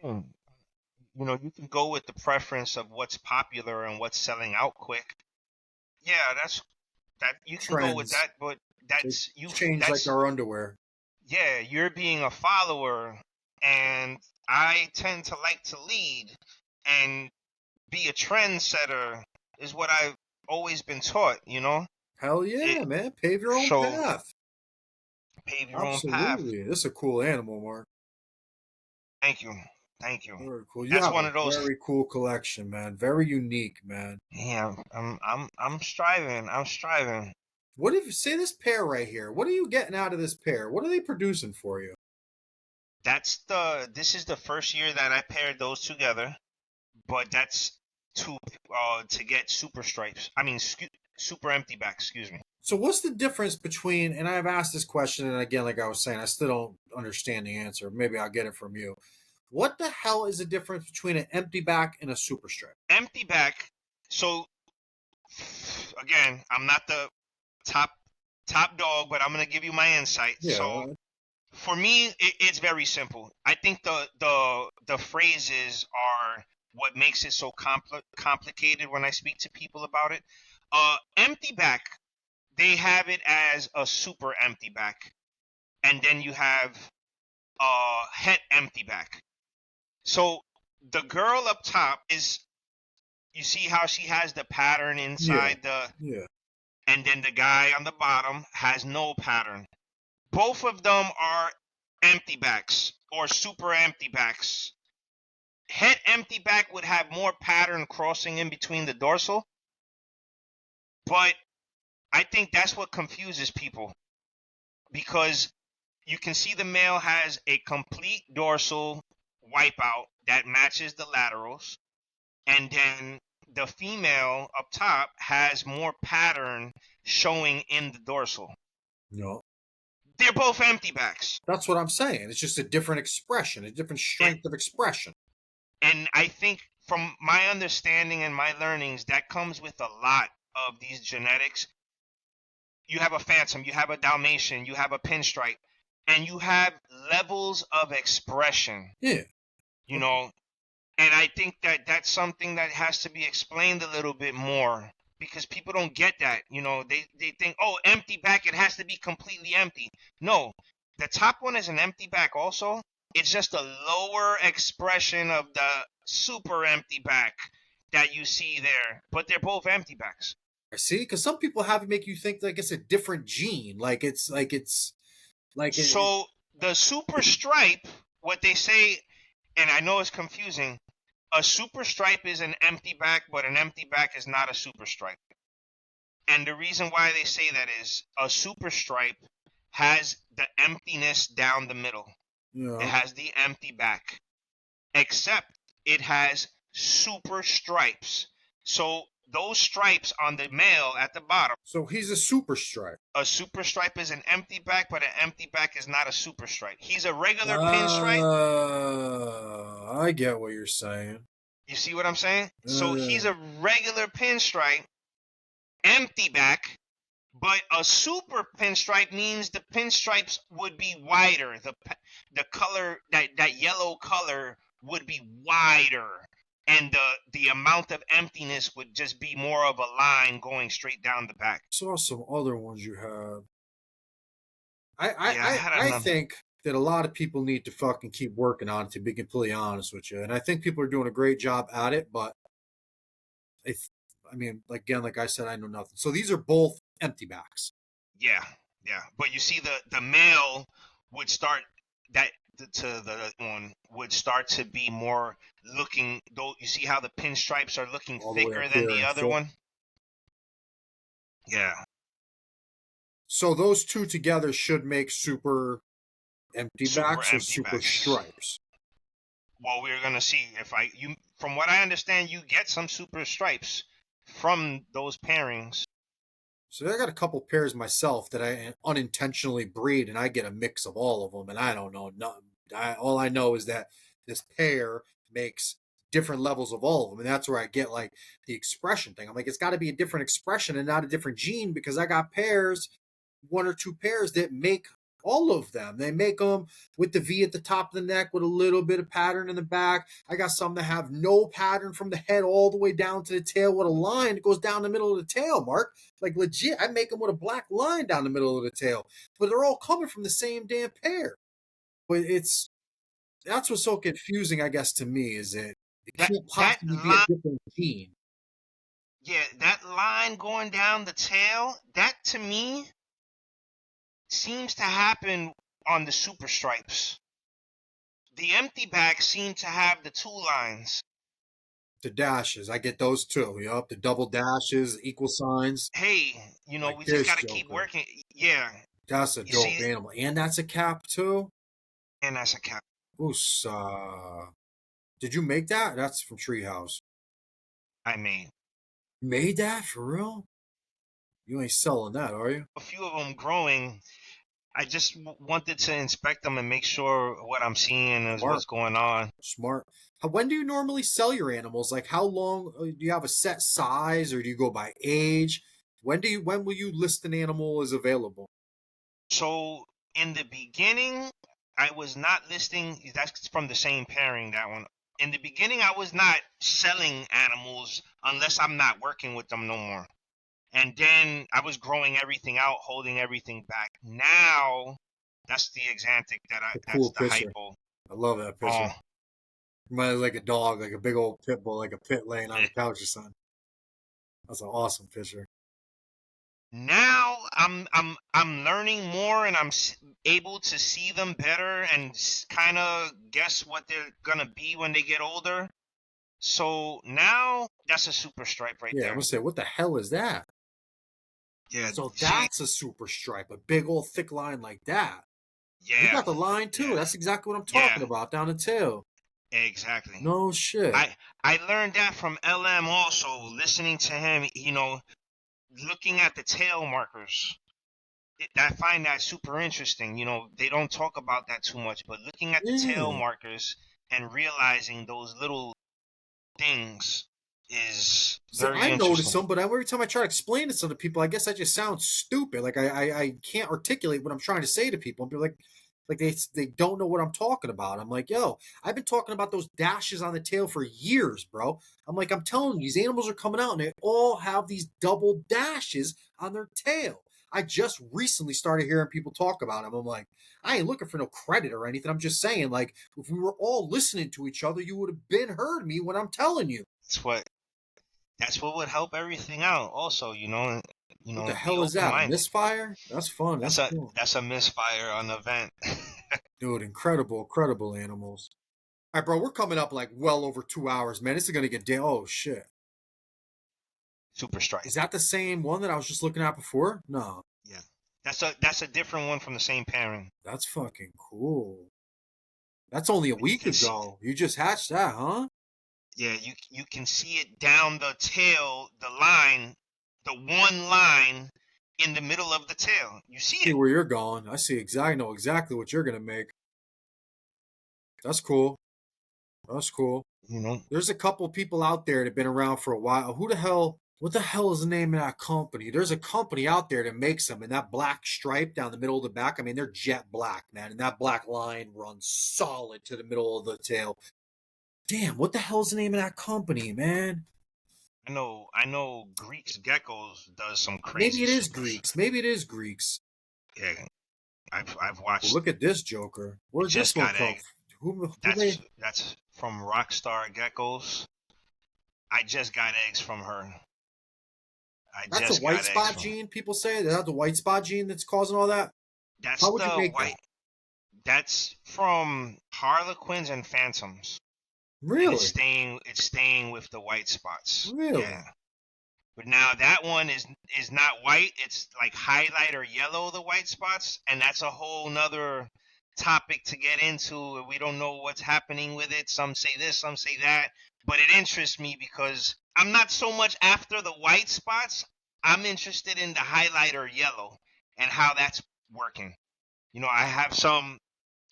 Hmm. You know, you can go with the preference of what's popular and what's selling out quick. Yeah, that you can go with trends, that, but they that's you. change like That's our underwear. yeah, you're being a follower, and I tend to like to lead and be a trendsetter is what I've always been taught. You know, Hell it yeah, man. Pave your own so path. pave your own path. Absolutely. This is a cool animal, Mark. Thank you, thank you. Very cool. You That's have one a of those. very cool collection, man. Very unique, man. Yeah, I'm striving. I'm striving. What if say this pair right here? What are you getting out of this pair? What are they producing for you? This is the first year that I paired those together, but that's to get super stripes. I mean, super empty back. Excuse me. So what's the difference between and I've asked this question and again, like I was saying, I still don't understand the answer. Maybe I'll get it from you. What the hell is the difference between an empty back and a super stripe? Empty back. So again, I'm not the top top dog, but I'm gonna give you my insight. So Yeah. for me, it's very simple. I think the phrases are what makes it so complicated when I speak to people about it. Empty back, they have it as a super empty back, and then you have het empty back. So the girl up top is, you see how she has the pattern Yeah. inside the, Yeah. and then the guy on the bottom has no pattern. Both of them are empty backs or super empty backs. Het empty back would have more pattern crossing in between the dorsal, but I think that's what confuses people because you can see the male has a complete dorsal wipeout that matches the laterals, and then the female up top has more pattern showing in the dorsal. No. They're both empty backs. That's what I'm saying. It's just a different expression, a different And, strength of expression. and I think from my understanding and my learnings, that comes with a lot of these genetics. You have a phantom, you have a Dalmatian, you have a pinstripe, and you have levels of expression, Yeah. you know. And I think that that's something that has to be explained a little bit more because people don't get that. You know, they think, oh, empty back, it has to be completely empty. No, the top one is an empty back also. It's just a lower expression of the super empty back that you see there, but they're both empty backs. See, because some people have it make you think like it's a different gene, like it. So the super stripe, what they say, and I know it's confusing, a super stripe is an empty back, but an empty back is not a super stripe. And the reason why they say that is a super stripe has the emptiness down the middle. It Yeah. has the empty back, except it has super stripes. So those stripes on the male at the bottom, So he's a super stripe. a super stripe is an empty back, but an empty back is not a super stripe. He's a regular pinstripe. I get what you're saying. You see what I'm saying? So Yeah. he's a regular pinstripe, empty back, but a super pinstripe means the pinstripes would be wider. The color, that yellow color would be wider. and the amount of emptiness would just be more of a line going straight down the back. Saw some other ones you had. I I Yeah, I I, had I another. think that a lot of people need to fucking keep working on it, to be completely honest with you. And I think people are doing a great job at it, but if I mean, like again, like I said, I know nothing. So these are both empty backs. Yeah, yeah. But you see, the male would start that to the one would start to be more looking. Though you see how the pinstripes are looking All the way thicker up than here the and other thick. one. Yeah, So those two together should make super empty super backs or empty super backs. stripes. Well, we're gonna see if you. From what I understand, you get some super stripes from those pairings. So I got a couple pairs myself that I unintentionally breed, and I get a mix of all of them, and I don't know nothing. All I know is that this pair makes different levels of all of them, and that's where I get like the expression thing. I'm like, it's got to be a different expression and not a different gene, because I got pairs, one or two pairs that make all of them. They make them with the V at the top of the neck with a little bit of pattern in the back. I got some that have no pattern from the head all the way down to the tail with a line that goes down the middle of the tail, Mark. Like legit, I make them with a black line down the middle of the tail. But they're all coming from the same damn pair. But that's what's so confusing, I guess, to me, is that it That can't that possibly be a line, different gene. yeah, that line going down the tail. That to me seems to happen on the super stripes. The empty backs seem to have the two lines. The dashes, I get those too. Yup, the double dashes, equal signs, Hey, like we just this got to keep Joker. working. Yeah, That's a you dope see, animal. And that's a cap too? and that's a cap. Usa. Did you make that? That's from Treehouse. I mean, You made that for real? You ain't selling that, are you? a few of them growing. I just wanted to inspect them and make sure what I'm seeing is Smart, what's going on. smart. When do you normally sell your animals? Like, how long do you have a set size, or do you go by age? When will you list an animal as available? So in the beginning, I was not listing. That's from the same pairing. That one. In the beginning, I was not selling animals unless I'm not working with them no more. And then I was growing everything out, holding everything back. Now, that's the Exantic A that's cool the picture. hypo. I love that Oh, picture. Reminds like a dog, like a big old pit bull, like a pit laying on the couch or something. That's an awesome picture. now I'm learning more and I'm able to see them better and kind of guess what they're gonna be when they get older. So now that's a super stripe right Yeah, I'm there. gonna say, what the hell is that? Yeah, So see, that's a super stripe, a big old thick line like that. You yeah, got the line too. yeah, That's exactly what I'm yeah, talking about down the tail. exactly. No shit. I learned that from LM also, listening to him. Looking at the tail markers. I find that super interesting. They don't talk about that too much, but looking at the tail Yeah. markers and realizing those little things is See, very I notice interesting. them, but every time I try to explain it to the people, I guess I just sound stupid. Like I can't articulate what I'm trying to say to people. And be like they don't know what I'm talking about. I'm like, yo, I've been talking about those dashes on the tail for years, bro. I'm like, I'm telling you, these animals are coming out and they all have these double dashes on their tail. I just recently started hearing people talk about them. I'm like, I ain't looking for no credit or anything. I'm just saying, like, if we were all listening to each other, you would have been heard me when I'm telling you. That's what would help everything out. Also, What the be hell is open that? A minded. misfire? That's fun. That's That's a cool. that's a misfire on the vent. Dude, incredible, incredible animals. All right, bro, we're coming up like well over 2 hours, man. This is gonna get damn. Oh shit. Super Is stripe. that the same one that I was just looking at before? No. Yeah, that's a different one from the same pairing. That's fucking cool. That's only a But you week can see, ago. You just hatched that, huh? yeah, you can see it down the tail, the line, the one line in the middle of the tail. You see See it. where you're going. I know exactly what you're gonna make. That's cool. That's cool. You know, There's a couple people out there that have been around for a while. Who the hell? What the hell is the name of that company? There's a company out there that makes them, and that black stripe down the middle of the back. I mean, they're jet black, man, and that black line runs solid to the middle of the tail. Damn, what the hell's the name of that company, man? I know Greek's Geckos does some Maybe crazy it is super. Greeks. Maybe it is Greeks. Yeah, I've Well, watched. look at this Joker. I Where'd this just one got come egg. from? Who That's made? that's from Rockstar Geckos. I just got eggs from her. I That's a just white got eggs spot from her. gene. People say is that the white spot gene that's causing all that. That's How would you the make that? white. That's from Harlequins and Phantoms, and it's Really, staying with the white spots. Yeah. really? But now that one is not white. It's like highlighter yellow, the white spots, and that's a whole nother topic to get into. We don't know what's happening with it. Some say this, some say that, but it interests me because I'm not so much after the white spots. I'm interested in the highlighter yellow and how that's working. I have some.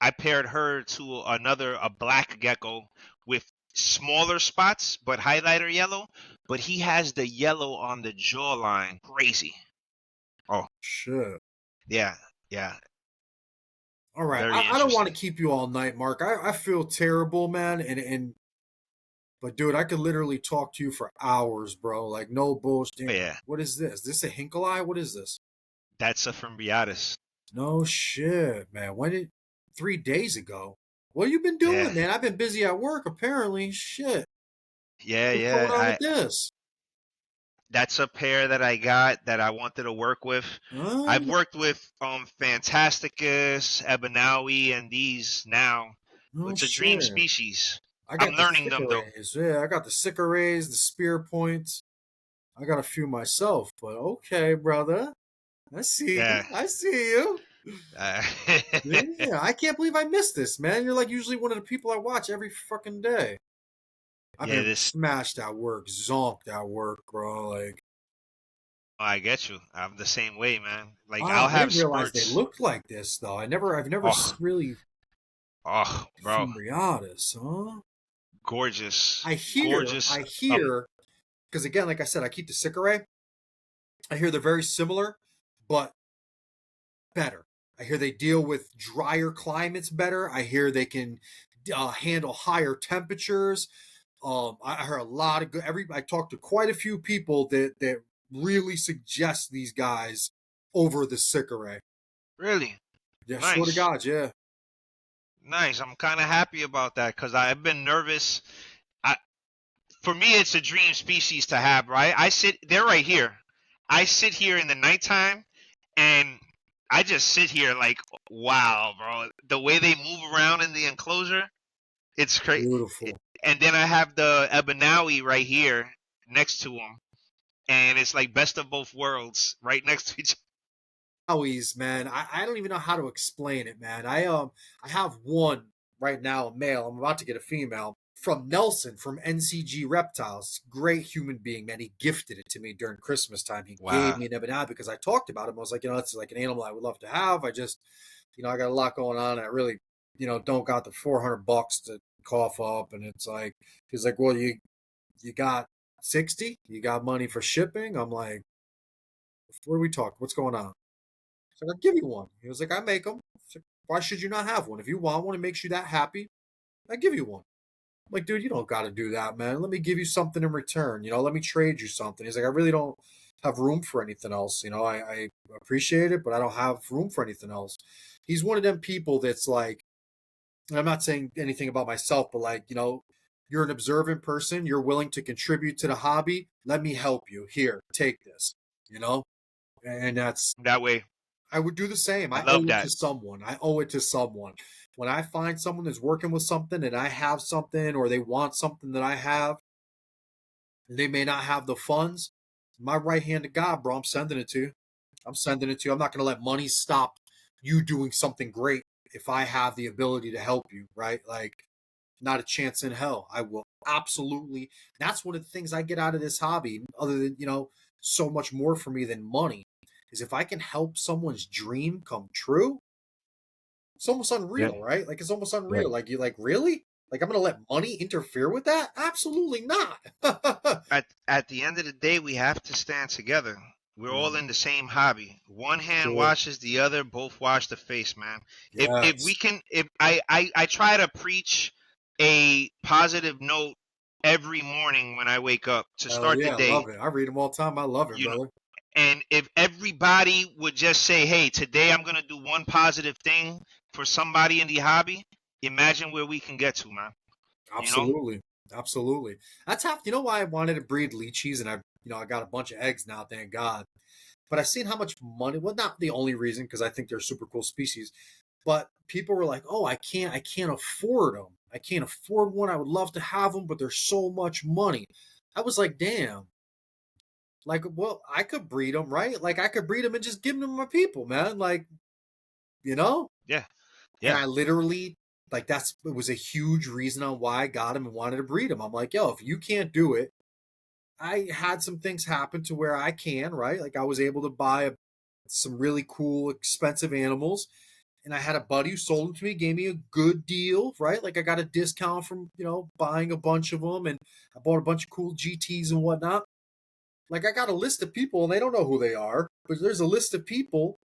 I paired her to a black gecko with smaller spots but highlighter yellow, but he has the yellow on the jawline. Crazy. Oh, Shit. yeah, yeah, All right. very I don't want to interesting. keep you all night, Mark. I feel terrible, man. And but dude, I could literally talk to you for hours, bro. Like no bullshit. Oh, yeah, What is this? This a hinkle eye? What is this? that's a from Beatus. No shit, man. When did 3 days ago? What you been Yeah, doing, man? I've been busy at work, apparently. Shit. yeah, What's going yeah. on I with this? That's a pair that I got that I wanted to work with. I've Oh, worked with Fantasticus, Ebanawi, and these now. no It's a dream shit. species. I I'm got the learning them sticker though. rays. Yeah, I got the sticker rays, the spear points. I got a few myself, but okay, brother. I see Yeah. you. I see you. Uh, Yeah, I can't believe I missed this, man. You're like usually one of the people I watch every fucking day. I've yeah, been this. smashed at work, zonked at work, bro. Like, I get you. I'm the same way, man. Like wow, I'll I have didn't realize they spurts. looked like this though. I've never Oh, really bro, Fimbriatus, huh? gorgeous, gorgeous. I hear, because again, like I said, I keep the Sycorae. I hear they're very similar, but better. I hear they deal with drier climates better. I hear they can handle higher temperatures. I heard a lot of good. I talked to quite a few people that really suggest these guys over the Sycorae. Really Yeah, swear to nice, God, yeah. nice. I'm kind of happy about that because I've been nervous. I, for me, it's a dream species to have, right? They're right here. I sit here in the nighttime and I just sit here like, wow, bro. The way they move around in the enclosure, it's crazy. Beautiful. And then I have the Ebanawi right here next to him, and it's like best of both worlds right next to each. Howies, man. I don't even know how to explain it, man. I have one right now, a male. I'm about to get a female from Nelson from NCG Reptiles. Great human being, man. He gifted it to me during Christmas time. He gave Wow. me an ebonade because I talked about him. I was like, it's like an animal I would love to have. I just, I got a lot going on. I really, don't got the $400 to cough up. And it's like, he's like, well, you got 60? You got money for shipping? I'm like, what are we talking? What's going on? So I'll give you one. He was like, I make them. Like, why should you not have one? If you want one, it makes you that happy. I give you one. I'm like, dude, you don't got to do that, man. Let me give you something in return. Let me trade you something. He's like, I really don't have room for anything else. I appreciate it, but I don't have room for anything else. He's one of them people that's like, and I'm not saying anything about myself, but like, you're an observant person. You're willing to contribute to the hobby. Let me help you. Here, take this, you know? And that's That way, I would do the same. I I love owe it that. to someone. I owe it to someone. When I find someone that's working with something and I have something or they want something that I have, and they may not have the funds, my right hand to God, bro, I'm sending it to you. I'm sending it to you. I'm not going to let money stop you doing something great if I have the ability to help you, right? Like, not a chance in hell. I will absolutely. That's one of the things I get out of this hobby, other than, so much more for me than money, is if I can help someone's dream come true, it's almost Yeah. unreal, right? Like, it's almost Yeah. unreal. Like, you like, really? Like, I'm going to let money interfere with that? Absolutely not. At the end of the day, we have to stand together. We're all Mm, in the same hobby. One hand sure. washes the other, both wash the face, man. If we Yes. can, if I try to preach a positive note every morning when I wake up to Hell start the yeah, I day. love it. I read them all the time. I love it, You know, brother. and if everybody would just say, "Hey, today I'm gonna do one positive thing for somebody in the hobby," imagine where we can get to, man. You know? Absolutely. Absolutely. That's half, you know why I wanted to breed lychees, and I got a bunch of eggs now, thank God. But I seen how much money, well, not the only reason, because I think they're super cool species, but people were like, "Oh, I can't afford them. I can't afford one. I would love to have them, but there's so much money." I was like, "Damn." Like, well, I could breed them, right? Like, I could breed them and just give them to my people, man. Like, you know? Yeah, And yeah, I literally, like, it was a huge reason on why I got him and wanted to breed him. I'm like, yo, if you can't do it, I had some things happen to where I can, right? Like, I was able to buy some really cool, expensive animals. And I had a buddy who sold them to me, gave me a good deal, right? Like, I got a discount from, buying a bunch of them. And I bought a bunch of cool GTs and whatnot. Like, I got a list of people, and they don't know who they are, but there's a list of people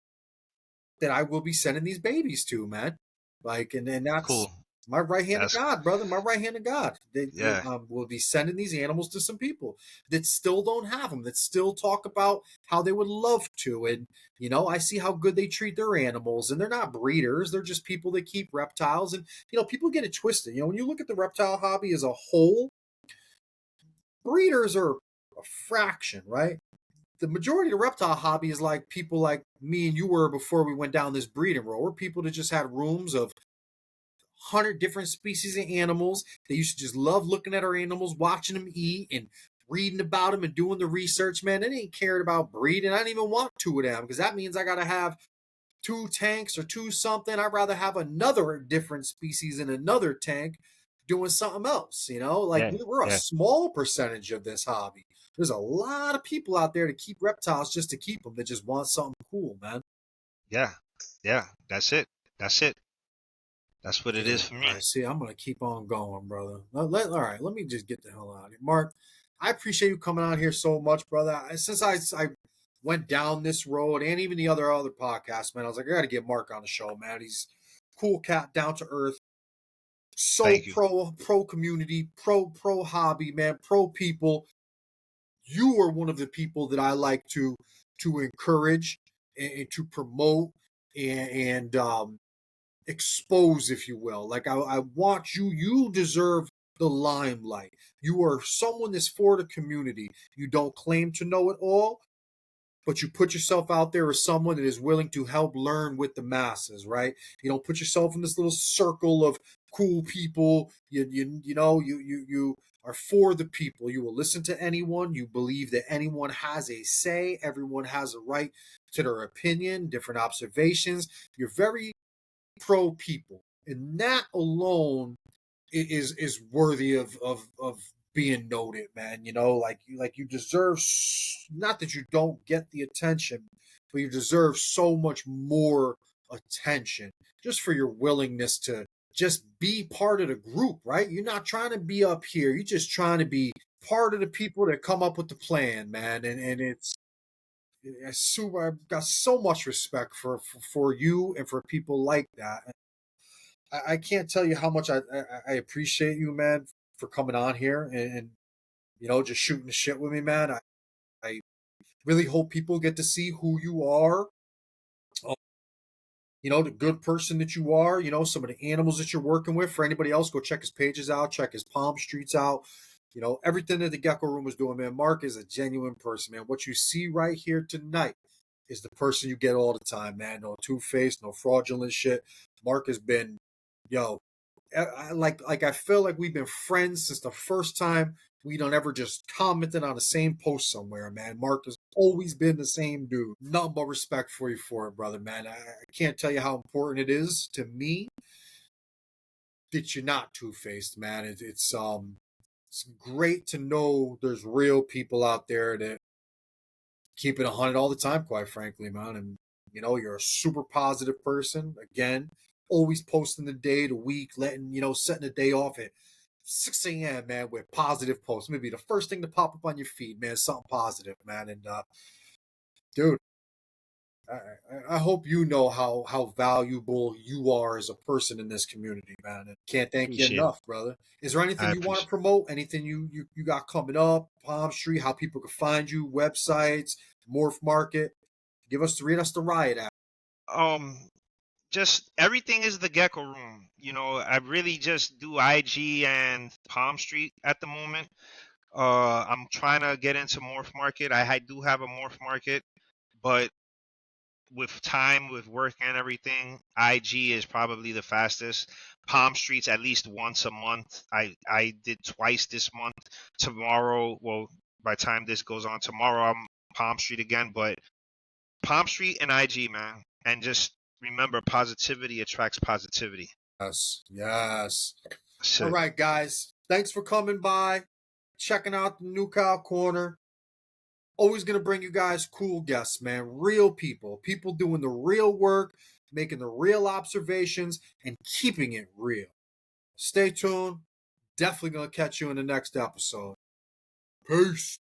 that I will be sending these babies to, man. Like, and that's cool. my right hand of That's God, brother. My right hand of God. They yeah, will be sending these animals to some people that still don't have them, that still talk about how they would love to. And, I see how good they treat their animals. And they're not breeders, they're just people that keep reptiles. And, people get it twisted. When you look at the reptile hobby as a whole, breeders are a fraction, right? The majority of the reptile hobby is like people like me and you were before we went down this breeding road. We're people that just had rooms of 100 different species of animals. They used to just love looking at our animals, watching them eat, and reading about them and doing the research. Man, they ain't cared about breeding. I didn't even want two of them because that means I got to have two tanks or two something. I'd rather have another different species in another tank doing something else. Like, yeah, we're a yeah, small percentage of this hobby. There's a lot of people out there to keep reptiles just to keep them that just want something cool, man. yeah, yeah. That's it. That's it. That's what it is Yeah. for All me. right. See, I'm gonna keep on going, brother. All right. Let me just get the hell out of here, Mark. I appreciate you coming out here so much, brother. Since I went down this road, and even the other podcasts, man, I was like, I got to get Mark on the show, man. He's cool cat, down to earth, so Thank you. pro community, pro hobby, man, pro people. You are one of the people that I like to encourage and to promote and expose, if you will. Like, I want you. You deserve the limelight. You are someone that's for the community. You don't claim to know it all, but you put yourself out there as someone that is willing to help learn with the masses, right? You don't put yourself in this little circle of cool people. You are for the people. You will listen to anyone. You believe that anyone has a say. Everyone has a right to their opinion, different observations. You're very pro people, and that alone is worthy of being noted, man. Like you deserve, not that you don't get the attention, but you deserve so much more attention just for your willingness to just be part of the group, right? You're not trying to be up here. You're just trying to be part of the people that come up with the plan, man. And it's super. I've got so much respect for you and for people like that. I can't tell you how much I appreciate you, man, for coming on here and just shooting the shit with me, man. I really hope people get to see who you are, uh, the good person that you are, some of the animals that you're working with. For anybody else, go check his pages out, check his Palm Streets out. Everything that the Gecko Room is doing, man. Mark is a genuine person, man. What you see right here tonight is the person you get all the time, man. No two-faced, no fraudulent shit. Mark has been, yo, like I feel like we've been friends since the first time we don't ever just commented on the same post somewhere, man. Mark has always been the same dude. Nothing but respect for you for it, brother, man. I can't tell you how important it is to me that you're not two-faced, man. It's great to know there's real people out there that keep it 100 all the time, quite frankly, man. And you're a super positive person. Again, always posting the day, the week, setting the day off at 6 a.m., man, with positive posts. Maybe the first thing to pop up on your feed, man, something positive, man. And dude, I hope you know how valuable you are as a person in this community, man. And can't thank you Appreciate it. enough, brother. Is there anything I you want to appreciate. promote? Anything you got coming up? Palm Street, how people can find you, websites, Morph Market. Read us the riot act. Um, just everything is the Gecko Room. I really just do IG and Palm Street at the moment. I'm trying to get into Morph Market. I do have a Morph Market, but with time, with work and everything, IG is probably the fastest. Palm Street's at least once a month. I did twice this month. Tomorrow, well, by the time this goes on, tomorrow I'm Palm Street again. But Palm Street and IG, man, and just remember, positivity attracts positivity. Yes, yes. That's All it. right, guys. Thanks for coming by, checking out the New Cow Corner. Always gonna bring you guys cool guests, man. Real people doing the real work, making the real observations, and keeping it real. Stay tuned. Definitely gonna catch you in the next episode. Peace.